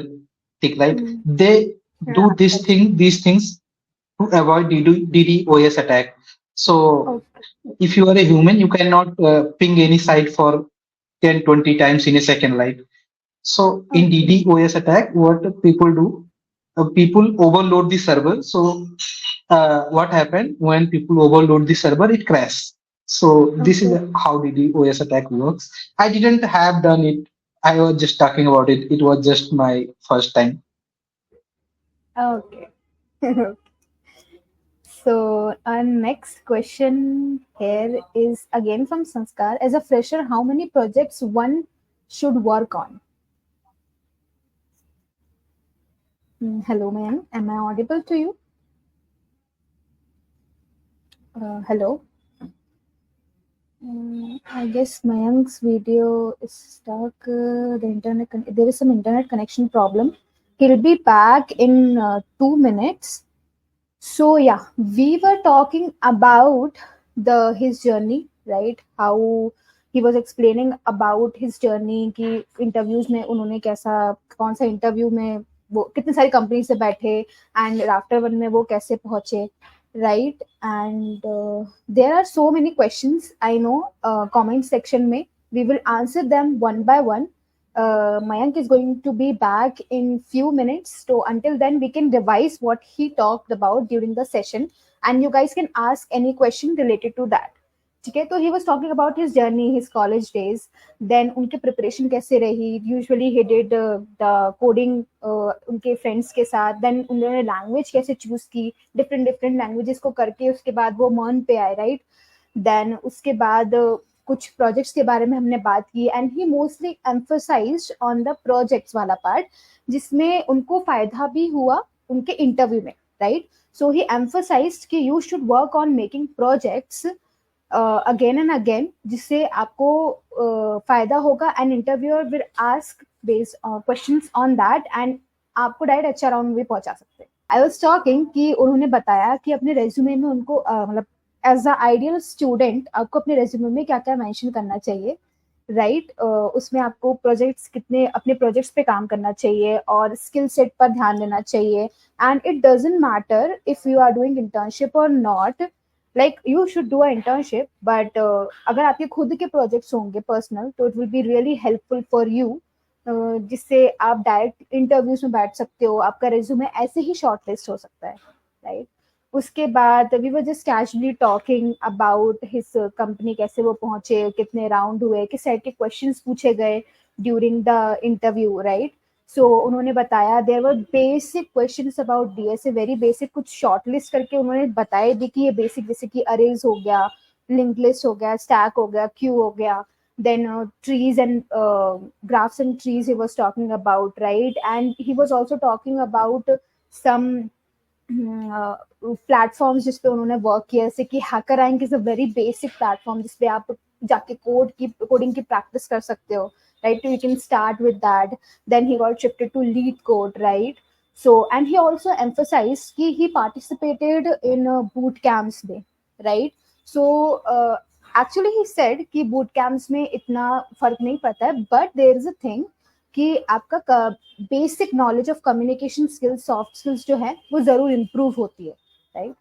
thing, right? Mm, They do right. these things to avoid DDoS attack. So Okay. if you are a human, you cannot ping any site for 10, 20 times in a second, right? So in Okay. DDoS attack, what people do, people overload the server. So what happened when people overload the server, it crashes. So this is Okay. how DDoS attack works. I didn't have done it. I was just talking about it. It was just my first time. Okay. So our next question here is again from Sanskar. As a fresher, how many projects one should work on? Hello, ma'am. Am I audible to you? Hello. I guess Mayank's video is stuck. There is some internet connection problem. He'll be back in 2 minutes. So yeah, we were talking about the his journey, right? How he was explaining about his journey कि interviews में उन्होंने कैसा कौन सा interview में वो कितने सारी कंपनी से बैठे and राफ्टर वन में वो कैसे पहुंचे, right? And there are so many questions. I know comment section में we will answer them one by one. Mayank is going to be back in few minutes. So until then, we can revise what he talked about during the session, and you guys can ask any question related to that. ठीक है, तो he was talking about his journey, his college days, then उनके preparation कैसे रही. Usually he did the coding उनके friends के साथ, then उन्होंने language कैसे choose की, different languages को करके उसके बाद वो MERN पे आए, right? देन उसके बाद कुछ प्रोजेक्ट्स के बारे में हमने बात की and he mostly emphasized on the projects वाला पार्ट जिसमें उनको फायदा भी हुआ उनके इंटरव्यू में, राइट? सो ही एम्फोसाइज्ड कि you should work on making projects again and again जिससे आपको फायदा होगा and interviewer will ask based questions on that and आपको डायरेक्ट अच्छा राउंड में पहुंचा सकते हैं. आई वाज टॉकिंग कि उन्होंने बताया कि अपने रेज्यूमे में उनको मतलब एज अ आइडियल स्टूडेंट आपको अपने रेज्यूमे में क्या क्या मेंशन करना चाहिए, राइट? उसमें आपको प्रोजेक्ट्स कितने अपने प्रोजेक्ट्स पे काम करना चाहिए और स्किल सेट पर ध्यान देना चाहिए and it doesn't matter if you are doing internship और not, like you should do a internship but अगर आपके खुद के प्रोजेक्ट्स होंगे पर्सनल तो it will be really helpful for you, जिससे आप डायरेक्ट इंटरव्यूज में बैठ सकते हो, आपका रेज्यूमे ऐसे ही शॉर्ट लिस्ट हो सकता है, राइट? उसके बाद we were just casually talking about his company, कैसे वो पहुंचे, कितने राउंड हुए, किस टाइप के क्वेश्चंस पूछे गए during the interview, right? So उन्होंने बताया there were basic questions about DSA, very basic, कुछ शॉर्ट लिस्ट करके उन्होंने बताया भी कि ये बेसिक जैसे कि अरेज हो गया, लिंक लिस्ट हो गया, स्टैक हो गया, क्यू हो गया, then trees and graphs and trees he was talking about, right? And he was also talking about some platforms जिस पे उन्होंने वर्क किया, जैसे कि hacker rank is a very basic platform जिस पे आप जाके कोडिंग की प्रैक्टिस कर सकते हो, right? You can start with that. Then he got shifted to LeetCode, right? So and he also emphasized कि he participated in boot camps में, right? So actually he said कि boot camps में इतना फर्क नहीं पड़ता है but there is a thing कि आपका basic knowledge of communication skills, soft skills जो है वो जरूर इम्प्रूव होती है, right?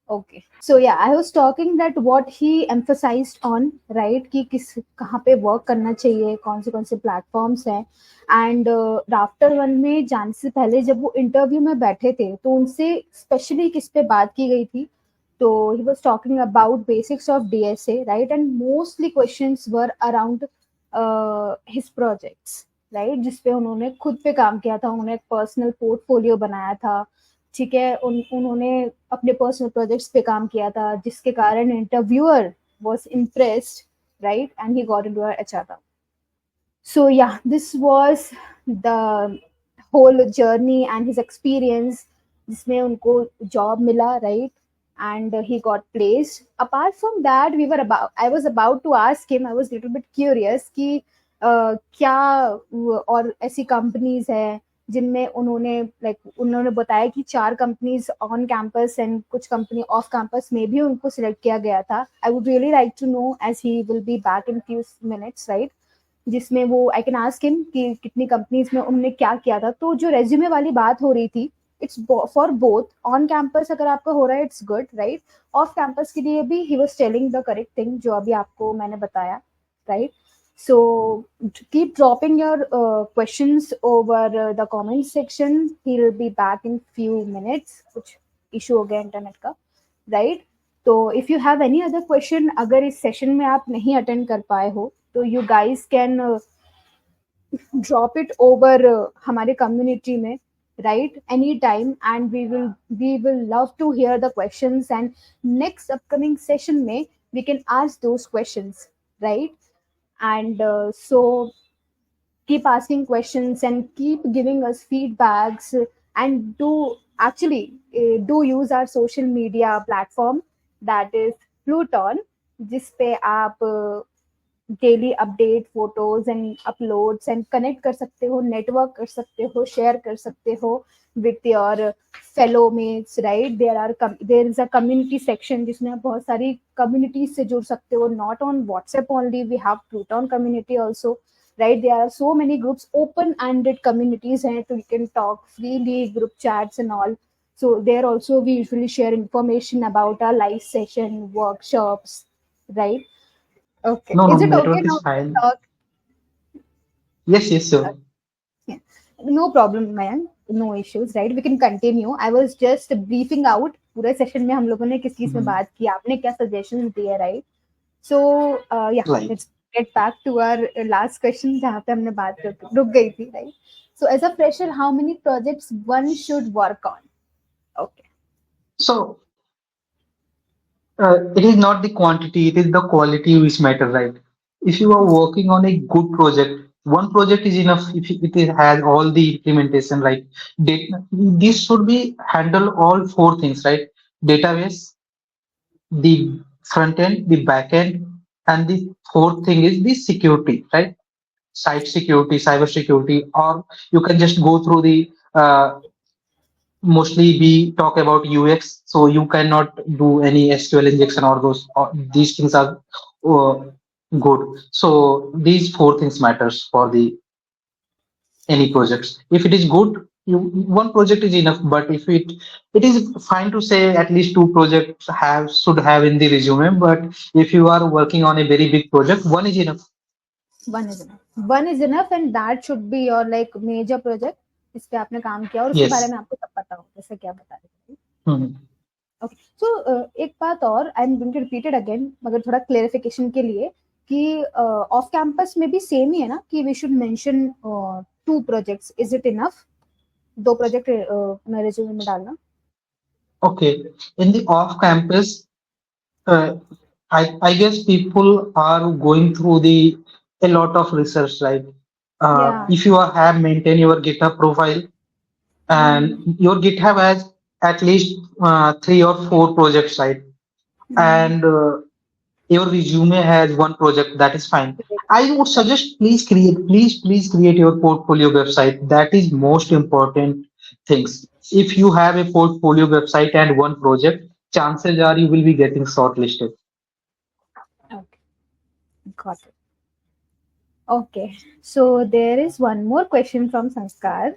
Okay, so yeah I was talking that what he emphasized on, right? कि किस कहाँ पे वर्क करना चाहिए, कौन से प्लेटफॉर्म्स हैं. एंड राफ्टर वन में जाने से पहले जब वो इंटरव्यू में बैठे थे तो उनसे स्पेशली किस पे बात की गई थी, तो he was talking about basics of DSA, right? And mostly questions were around his projects, right? जिसपे उन्होंने खुद पे काम किया था, उन्होंने एक पर्सनल पोर्टफोलियो बनाया था, ठीक है? उन्होंने अपने पर्सनल प्रोजेक्ट्स पे काम किया था जिसके कारण interviewer was impressed, right? And he got into HR round. So yeah this was the whole journey and his experience जिसमें उनको जॉब मिला, right? and he got placed. Apart from that, I was about to ask him, I was a little bit curious कि क्या और ऐसी companies है जिनमें उन्होंने बताया कि 4 कंपनीज ऑन कैंपस एंड कुछ कंपनी ऑफ कैंपस में भी उनको सिलेक्ट किया गया था. I would really like to know as he will be back in few minutes, right, जिसमें वो आई कैन आस्क हिम कि कितनी कंपनीज में उन्होंने क्या किया था. तो जो रेज्यूमे वाली बात हो रही थी, it's for both. On campus अगर आपका हो रहा है it's good, right. Of campus के लिए भी he was telling the correct thing जो अभी आपको मैंने बताया, right. So keep dropping your questions over the comment section. He will be back in few minutes. कुछ इशू हो गया इंटरनेट का, राइट. तो if you have any other question, अगर इस सेशन में आप नहीं अटेंड कर पाए हो, तो you guys can drop it over हमारे कम्युनिटी में, right, anytime, and we will love to hear the questions, and next upcoming session may we can ask those questions, right. And so keep asking questions and keep giving us feedbacks, and do use our social media platform, that is Pluton, जिसपे आप daily update photos and uploads and connect कर सकते हो, network कर सकते हो, share कर सकते हो with your fellow mates, right. There is a community section जिसमें आप बहुत सारी कम्युनिटीज से जुड़ सकते हो. Not on WhatsApp only, we have Pluton community also, right. There are so many groups, open-ended communities हैं, so you can talk freely, group chats and all. So there also we usually share information about our live session, workshops, right. Okay. No, Is no, it okay network now is to fine. talk? Yes, yes, sir. Yeah. No problem, Mayank. No issues, right? We can continue. I was just briefing out पूरे session में हम लोगों ने किस चीज में Mhm. बात की, आपने क्या सजेशंस दिए, राइट. सो या Like, let's get back to our last question जहाँ पे हमने बात रुक गई थी, right. So as a fresher, how many projects one should work on? Okay. so it is not the quantity, it is the quality which matter, right? If you are working on a good project, one project is enough if has all the implementation, like data, this should be handle all four things, right? Database, the front end, the back end, and the fourth thing is the security, right? Site security, cyber security, or you can just go through the mostly we talk about UX, so you cannot do any SQL injection or those. Or these things are uh, good. So these four things matters for the any projects. If it is good, one project is enough. But if it is fine to say at least two projects have should have in the resume. But if you are working on a very big project, one is enough. One is enough. One is enough and that should be your like major project इस पे आपने काम किया और उसके बारे Yes. में आपको सब पता हो, जैसे क्या बता रहे थे. Mhm. ओके. सो एक बात और, I am going to repeat it again, मगर थोड़ा क्लेरिफिकेशन के लिए, कि ऑफ कैंपस में भी सेम ही है ना, कि we should mention 2 projects, is it enough? 2 project अपना रिज्यूमे में डालना. Okay. In the off campus, uh, I guess people are going through the a lot of research, right? या. If you have maintained your GitHub profile and your GitHub has at least 3 or 4 projects, right? And your resume has one project, that is fine. I would suggest please create your portfolio website. That is most important things. If you have a portfolio website and one project, chances are you will be getting shortlisted. Okay, got it. Okay, so there is one more question from Sanskar.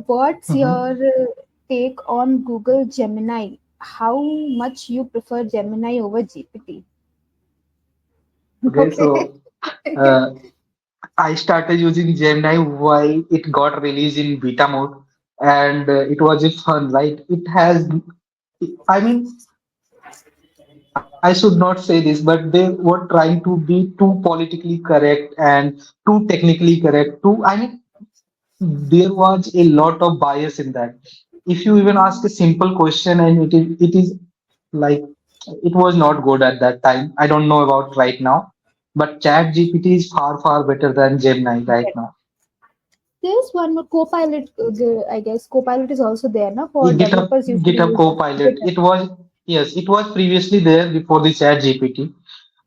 What's Mhm. your take on Google Gemini? How much you prefer Gemini over GPT? Okay, Okay. so uh, I started using Gemini while it got released in beta mode, and it was a fun, right? It has, I mean, I should not say this, but they were trying to be too politically correct and too technically correct. Too, I mean, there was a lot of bias in that. If you even ask a simple question, and it is like it was not good at that time. I don't know about right now, but Chat GPT is far better than Gemini right now. There's one more Copilot. I guess Copilot is also there now for GitHub developers. Usually GitHub use Copilot. GitHub. It was. Yes, it was previously there before the Chat GPT,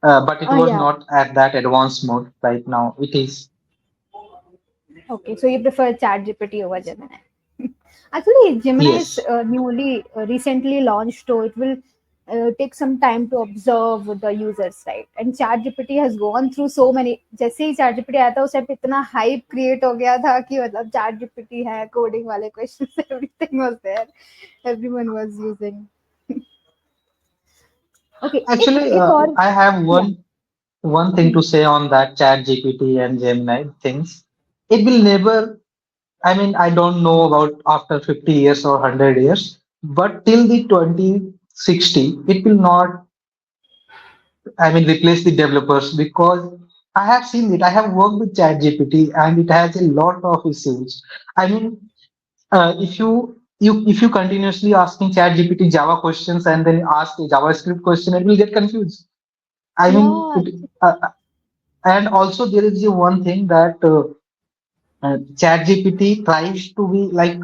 but it Oh was yeah. not at that advanced mode. Right now, it is. Okay, so you prefer ChatGPT over Gemini. Actually, Gemini is Yes. newly recently launched, so it will take some time to observe the users, right? And ChatGPT has gone through so many. जैसे ही ChatGPT आया था उस time पे इतना hype create हो गया था कि मतलब ChatGPT है, coding वाले questions, everything was there, everyone was using. Okay, Actually, एक और I have yeah. one thing Hmm. to say on that Chat GPT and Gemini things. It will never. I mean, I don't know about after 50 years or 100 years, but till the 2060, it will not, I mean, replace the developers because I have seen it. I have worked with ChatGPT and it has a lot of issues. I mean, if you continuously asking ChatGPT Java questions and then ask a JavaScript question, it will get confused. I mean, Yeah. it, and also there is the one thing that ChatGPT tries to be like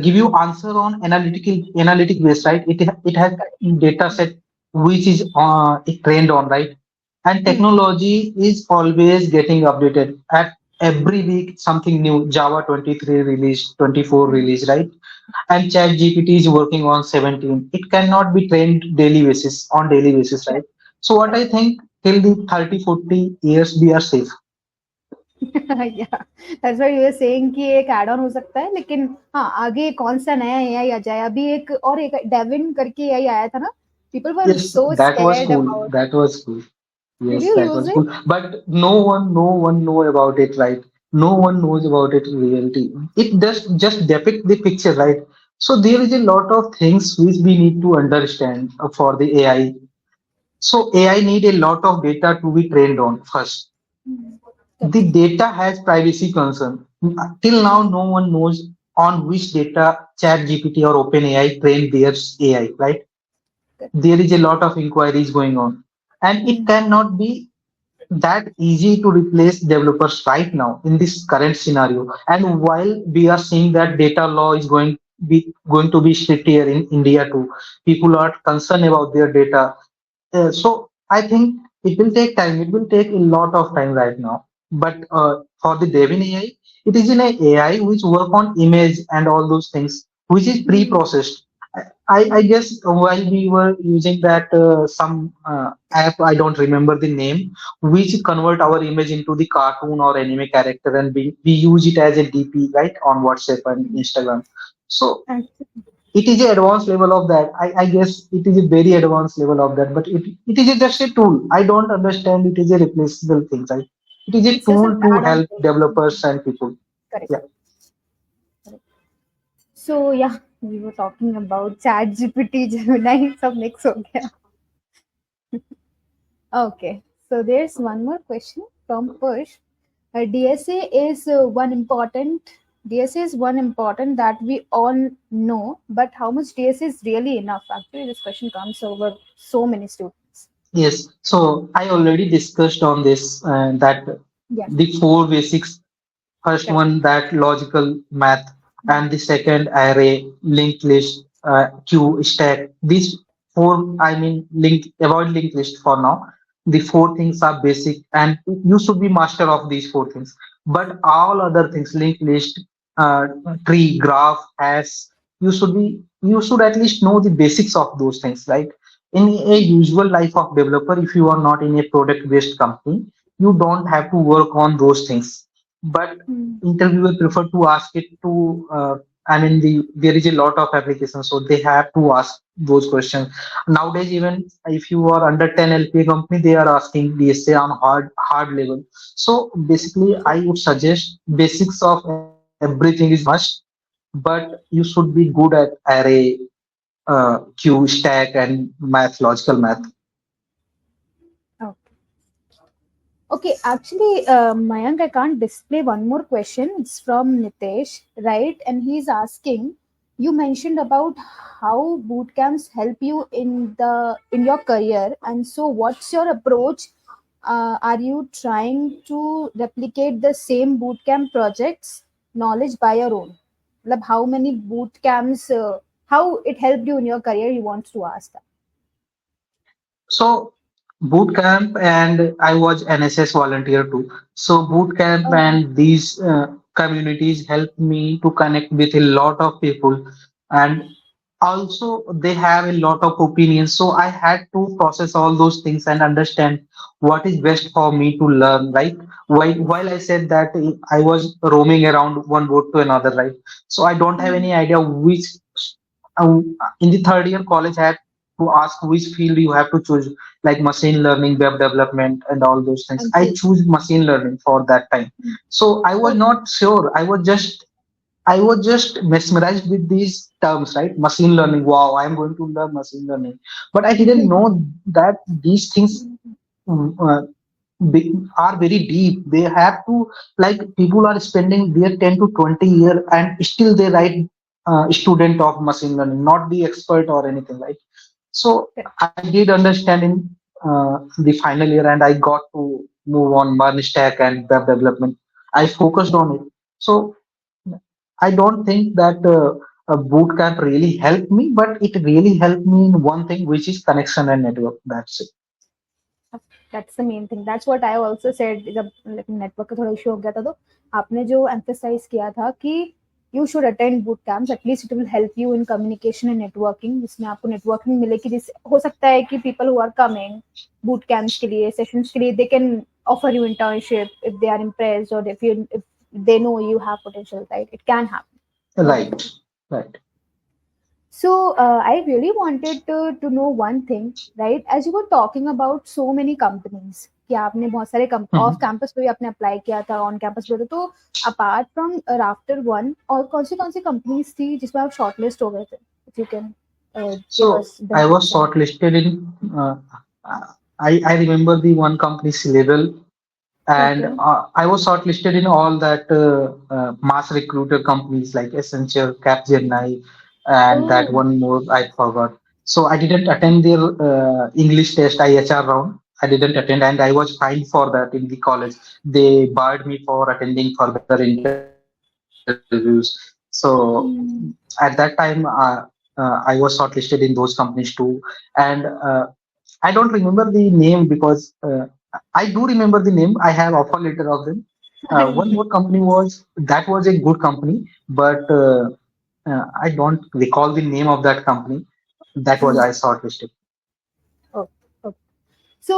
give you answer on analytic base, right? It has data set which is it trained on, right? And Hmm. technology is always getting updated. At every week, something new. Java 23 release, 24 Hmm. release, right? And ChatGPT is working on 17. It cannot be trained daily basis on daily basis, right? Correct. So what I Correct. think till the 30, 40 years we are safe. या that's why you are saying कि एक add on हो सकता है लेकिन हाँ आगे कौन सा नया एआई आ जाए अभी एक और एक डेविन करके एआई आया था ना people were Yes, so that was scared cool. About That was cool. Did Yes, you that use was it cool. But no one know about it, right? No one knows about it in reality. It just depict the picture, right? So there is a lot of things which we need to understand for the AI. So AI need a lot of data to be trained on first. The correct data has privacy concern. Till now, no one knows on which data ChatGPT or OpenAI trained their AI, right? There is a lot of inquiries going on, and it cannot be that easy to replace developers right now in this current scenario. And while we are seeing that data law is going to be strict here in India too, people are concerned about their data. So I think it will take time. It will take a lot of time right now. But for the Devin AI, it is in a AI which work on image and all those things, which is pre-processed. I guess while we were using that some app, I don't remember the name, which convert our image into the cartoon or anime character, and we use it as a DP, right, on WhatsApp and Instagram. So it is a advanced level of that. I guess it is a very advanced level of that, but it is just a tool. I don't understand it is a replaceable thing, right? It is a it's just tool an to add on help developers and people. Correct Yeah. So या we were talking about ChatGPT Gemini सब mix हो गया Okay, so there's one more question from Push. DSA is one important. DSA is one important that we all know, but how much DSA is really enough? Actually, this question comes over so many students. Yes. So I already discussed on this that Yeah, the four basics. First correct. one that logical math, and the second array, linked list, queue, stack. These four, I mean, avoid linked list for now. The four things are basic, and you should be master of these four things. But all other things, linked list, uh, tree, graph, hash, you should at least know the basics of those things. Like in a usual life of developer, if you are not in a product-based company, you don't have to work on those things, but Hmm. interviewer prefer to ask it to I mean there is a lot of applications, so they have to ask those questions nowadays. Even if you are under 10 LPA company, they are asking DSA on hard level. So basically I would suggest basics of everything is must, but you should be good at array, queue, stack, and math, logical math. Okay. Okay, actually, Mayank, I can't display one more question. It's from Nitesh, right? And he's asking, you mentioned about how boot camps help you in your career, and so what's your approach? Are you trying to replicate the same boot camp projects knowledge by your own? Like how many boot camps? how it helped you in your career. He wants to ask that. So boot camp, and I was NSS volunteer too. So boot camp Okay. and these communities helped me to connect with a lot of people, and also they have a lot of opinions. So I had to process all those things and understand what is best for me to learn. Right? While I said that I was roaming around one boat to another, right? So I don't have Mm. any idea which. In the third year college, I had to ask which field you have to choose, like machine learning, web development, and all those things. I Agree. choose machine learning for that time. Mm. So I was Okay. not sure. I was just mesmerized with these terms, right? Machine learning. Wow, I am going to learn machine learning, but I didn't know that these things mm, uh, are very deep. They have to, like, people are spending their 10 to 20 year and still they write student of machine learning, not the expert or anything, right? So I did understand in the final year, and I got to move on Mern stack and web development. I focused on it. So I don't think that a boot camp really helped me, but it really helped me in one thing, which is connection and network. That's it. That's the main thing. That's what I also said. जब network का थोड़ा issue हो गया था तो आपने जो emphasize किया था कि you should attend boot camps. At least it will help you in communication and networking. जिसमें आपको networking मिले कि जिस हो सकता है कि people who are coming boot camps के लिए sessions के लिए they can offer you internship if they are impressed or if they know you have potential. Right? It can happen. Okay. Right. Right. So I really wanted to know one thing, right? As you were talking about so many companies, कि आपने बहुत सारे of Mhm. Campus पे भी आपने apply किया था, on campus पे तो अपार्ट फ्रॉम राफ्टर वन और कौन सी कंपनीज थी जिसमें आप शॉर्टलिस्ट हो गए थे? If you can give So us the I names was and shortlisted in. I remember the one company's level, and okay. I was shortlisted in all that mass recruiter companies like Accenture, Capgemini, and that oh. one more I forgot. So I didn't attend their English test IHR round. I didn't attend, and I was fined for that in the college. They barred me for attending further interviews. So at that time, I was shortlisted in those companies too, and I don't remember the name because I do remember the name. I have offer letter of them. One more company was a good company, but I don't recall the name of that company. That was I shortlisted. Okay. So,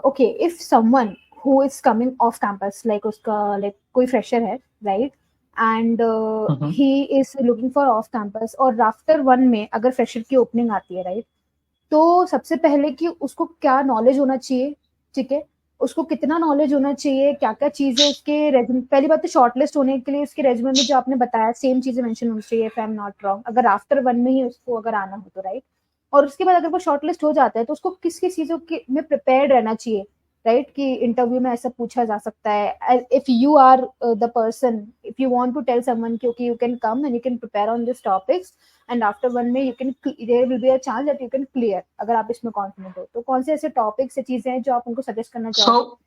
okay, if someone who is coming off campus, like uska, like कोई fresher है, right? And Mhm. he is looking for off campus और rafter one में अगर fresher की opening आती है, right? तो सबसे पहले कि उसको क्या नॉलेज होना चाहिए, ठीक है? उसको कितना नॉलेज होना चाहिए, क्या-क्या चीज़ें उसके रेज़्यूमे, पहली बात तो शॉर्टलिस्ट होने के लिए उसके रेज़्यूमे में जो आपने बताया सेम चीज़ें मेंशन होनी चाहिए if I am not wrong, अगर आफ्टर 1 में ही उसको अगर आना हो तो, राइट? और उसके बाद अगर वो शॉर्टलिस्ट हो जाता है तो उसको किस-किस चीज़ों के में प्रिपेयर्ड रहना चाहिए, राइट? कि इंटरव्यू में ऐसा पूछा जा सकता है। If you are the person, if you want to tell someone कि okay you can come and you can prepare on this topics and after one में you can, there will be a chance that you can clear, अगर आप इसमें confident हो तो कौन से ऐसे टॉपिक्स या चीजें हैं जो आप उनको सजेस्ट करना चाहोगे? So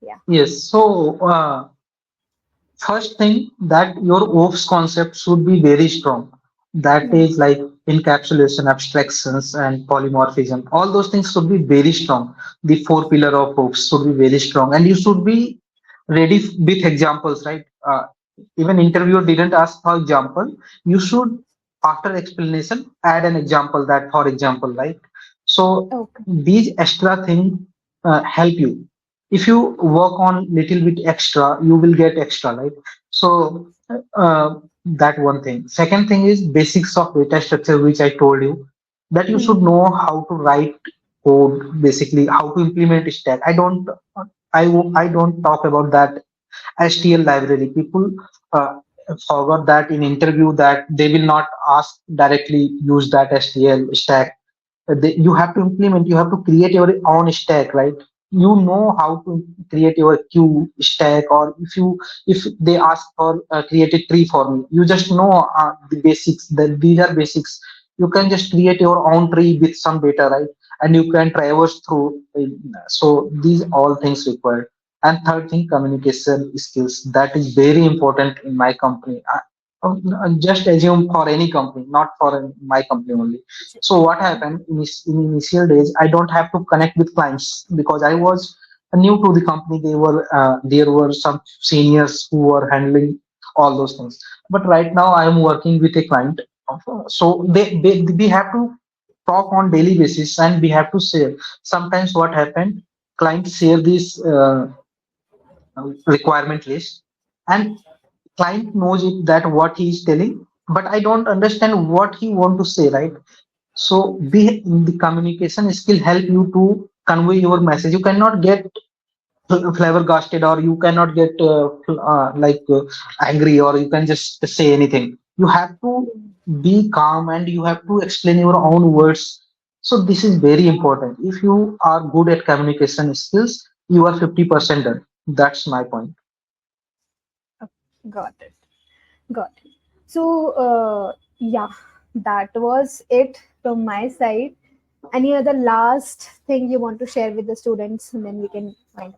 या. yes, so first thing that your OPS concept should be very strong. That Hmm. is like encapsulation, abstractions, and polymorphism. All those things should be very strong. The four pillar of OPS should be very strong, and you should be ready with examples, right? Even interviewer didn't ask for example. You should, after explanation, add an example. That, for example, right? So Okay. these extra things help you. If you work on little bit extra, you will get extra, right? So that one thing. Second thing is basics of data structure, which I told you, that you should Hmm. know how to write code, basically how to implement stack. I don't talk about that STL library. People uh, forgot that in interview that they will not ask directly use that STL stack. You have to implement, you have to create your own stack, right? You know how to create your queue stack, or if they ask for create a tree for me, you just know the basics, that these are basics. You can just create your own tree with some data, right? And you can traverse through. So these all things required. And third thing, communication skills. That is very important in my company. Just assume for any company, not for my company only. So what happened in initial days, I don't have to connect with clients because I was new to the company. There were some seniors who were handling all those things. But right now I am working with a client, so we have to talk on daily basis and we have to share. Sometimes what happened, clients share this requirement list, and client knows it that what he is telling, but I don't understand what he want to say, right? So be the communication skill help you to convey your message. You cannot get flabbergasted, or you cannot get angry, or you can just say anything. You have to be calm and you have to explain your own words. So this is very important. If you are good at communication skills, you are 50% done. That's my point. Got it. Got it. So, yeah, that was it from my side. Any other last thing you want to share with the students, and then we can find.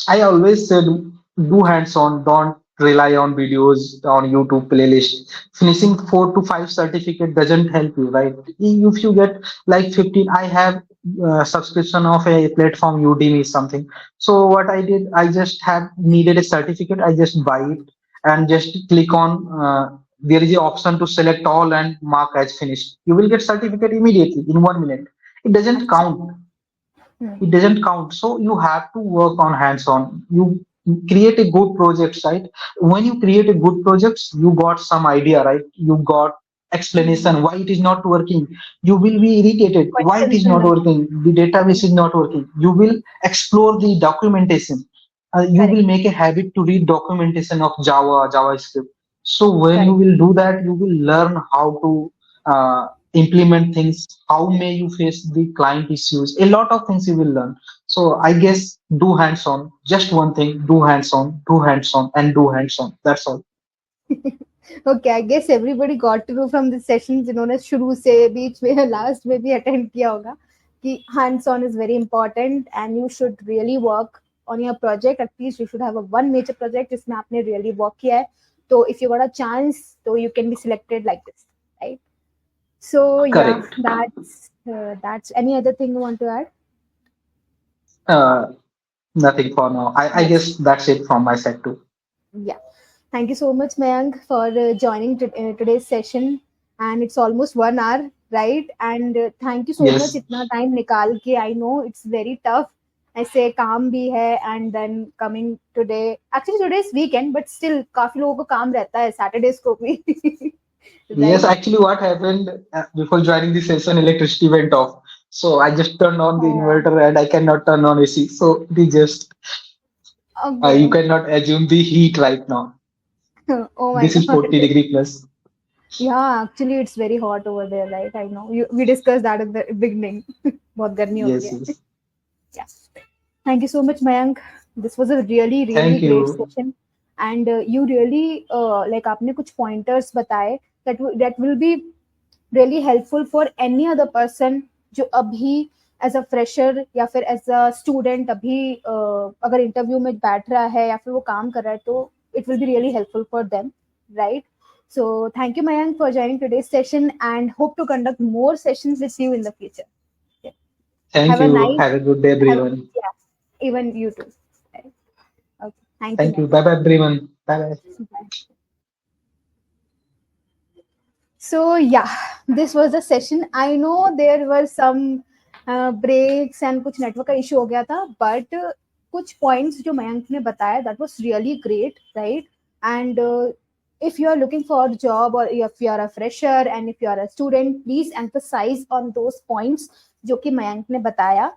I always said do hands-on, don't rely on videos on YouTube playlist. Finishing 4 to 5 certificate doesn't help you, right? If you get like 15, I have subscription of a platform Udemy something. So what I did, I just had needed a certificate, I just buy it and just click on. There is a option to select all and mark as finished. You will get certificate immediately in 1 minute. It doesn't Acha. count, it Hmm. doesn't count. So you have to work on hands-on. You create a good project, right? When you create a good projects, you got some idea, right? You got Hmm. explanation why it is not working. You will be irritated why it Questions is in not the working. The database is not working. You will explore the documentation. You correct, will make a habit to read documentation of JavaScript. So when you correct. will do that, you will learn how to implement things. How may you face the client issues? A lot of things you will learn. So I guess do hands-on. Just one thing: do hands-on, do hands-on, and do hands-on. That's all. Okay, I guess everybody got to know from this session जिन्होंने शुरू से बीच में last में भी attend किया होगा कि hands on is very important and you should really work on your project. At least you should have a one major project जिसमें आपने really work किया है. So if you got a chance, so you can be selected like this, right? So yeah, Correct. that's any other thing you want to add? Uh, Nothing for now. I Yes. guess that's it from my side too. Yeah. Thank you so much, Mayank, for joining today's session. And it's almost 1 hour, right? And thank you so much. Yes. इतना time निकाल के, I know it's very tough. ऐसे काम भी है and then coming today. Actually, today is weekend, but still काफी लोगों को काम रहता है Saturdays को भी, Yes, right? actually, what happened before joining the session, electricity went off. So I just turned on the Oh, inverter and I cannot turn on AC. So we just, you okay. cannot assume the heat right now. Oh my This is God. 40-degree plus. Yeah, actually, it's very hot over there, right? I know. We discussed that at the beginning. बहुत गर्मी होती Yes, है. yes. Yeah. Thank you so much, Mayank. This was a really, really Thank great you. session, and you really like आपने कुछ pointers बताए that will be really helpful for any other person जो अभी as a fresher या फिर as a student अभी अगर interview में बैठ रहा है या फिर वो काम कर रहा है तो it will be really helpful for them, right? So thank you, Mayank, for joining today's session, and hope to conduct more sessions with you in the future. Yeah. Thank Have a you. nice Have a good day, have everyone. yeah, even you too. Right. Okay. Thank you, Thank you. man. Bye bye, everyone. Bye bye. Bye. So yeah, this was the session. I know there were some breaks and कुछ network का issue हो गया था, but कुछ points जो मयंक ने बताया that was really great, right? And if you are looking for a job or if you are a fresher and if you are a student, please emphasize on those points जो कि मयंक ने बताया,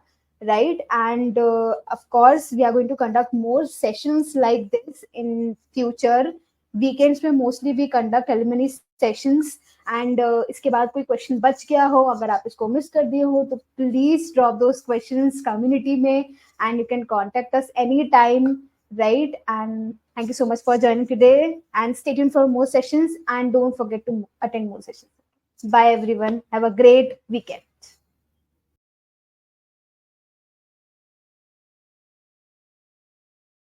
right? And of course, we are going to conduct more sessions like this in future. Weekends में mostly we conduct alumni sessions. And इसके बाद कोई question बच गया हो, अगर आप इसको मिस कर दिए हो तो please drop those questions community में and you can contact us any time, right? And thank you so much for joining today, and stay tuned for more sessions, and don't forget to attend more sessions. Bye everyone, have a great weekend.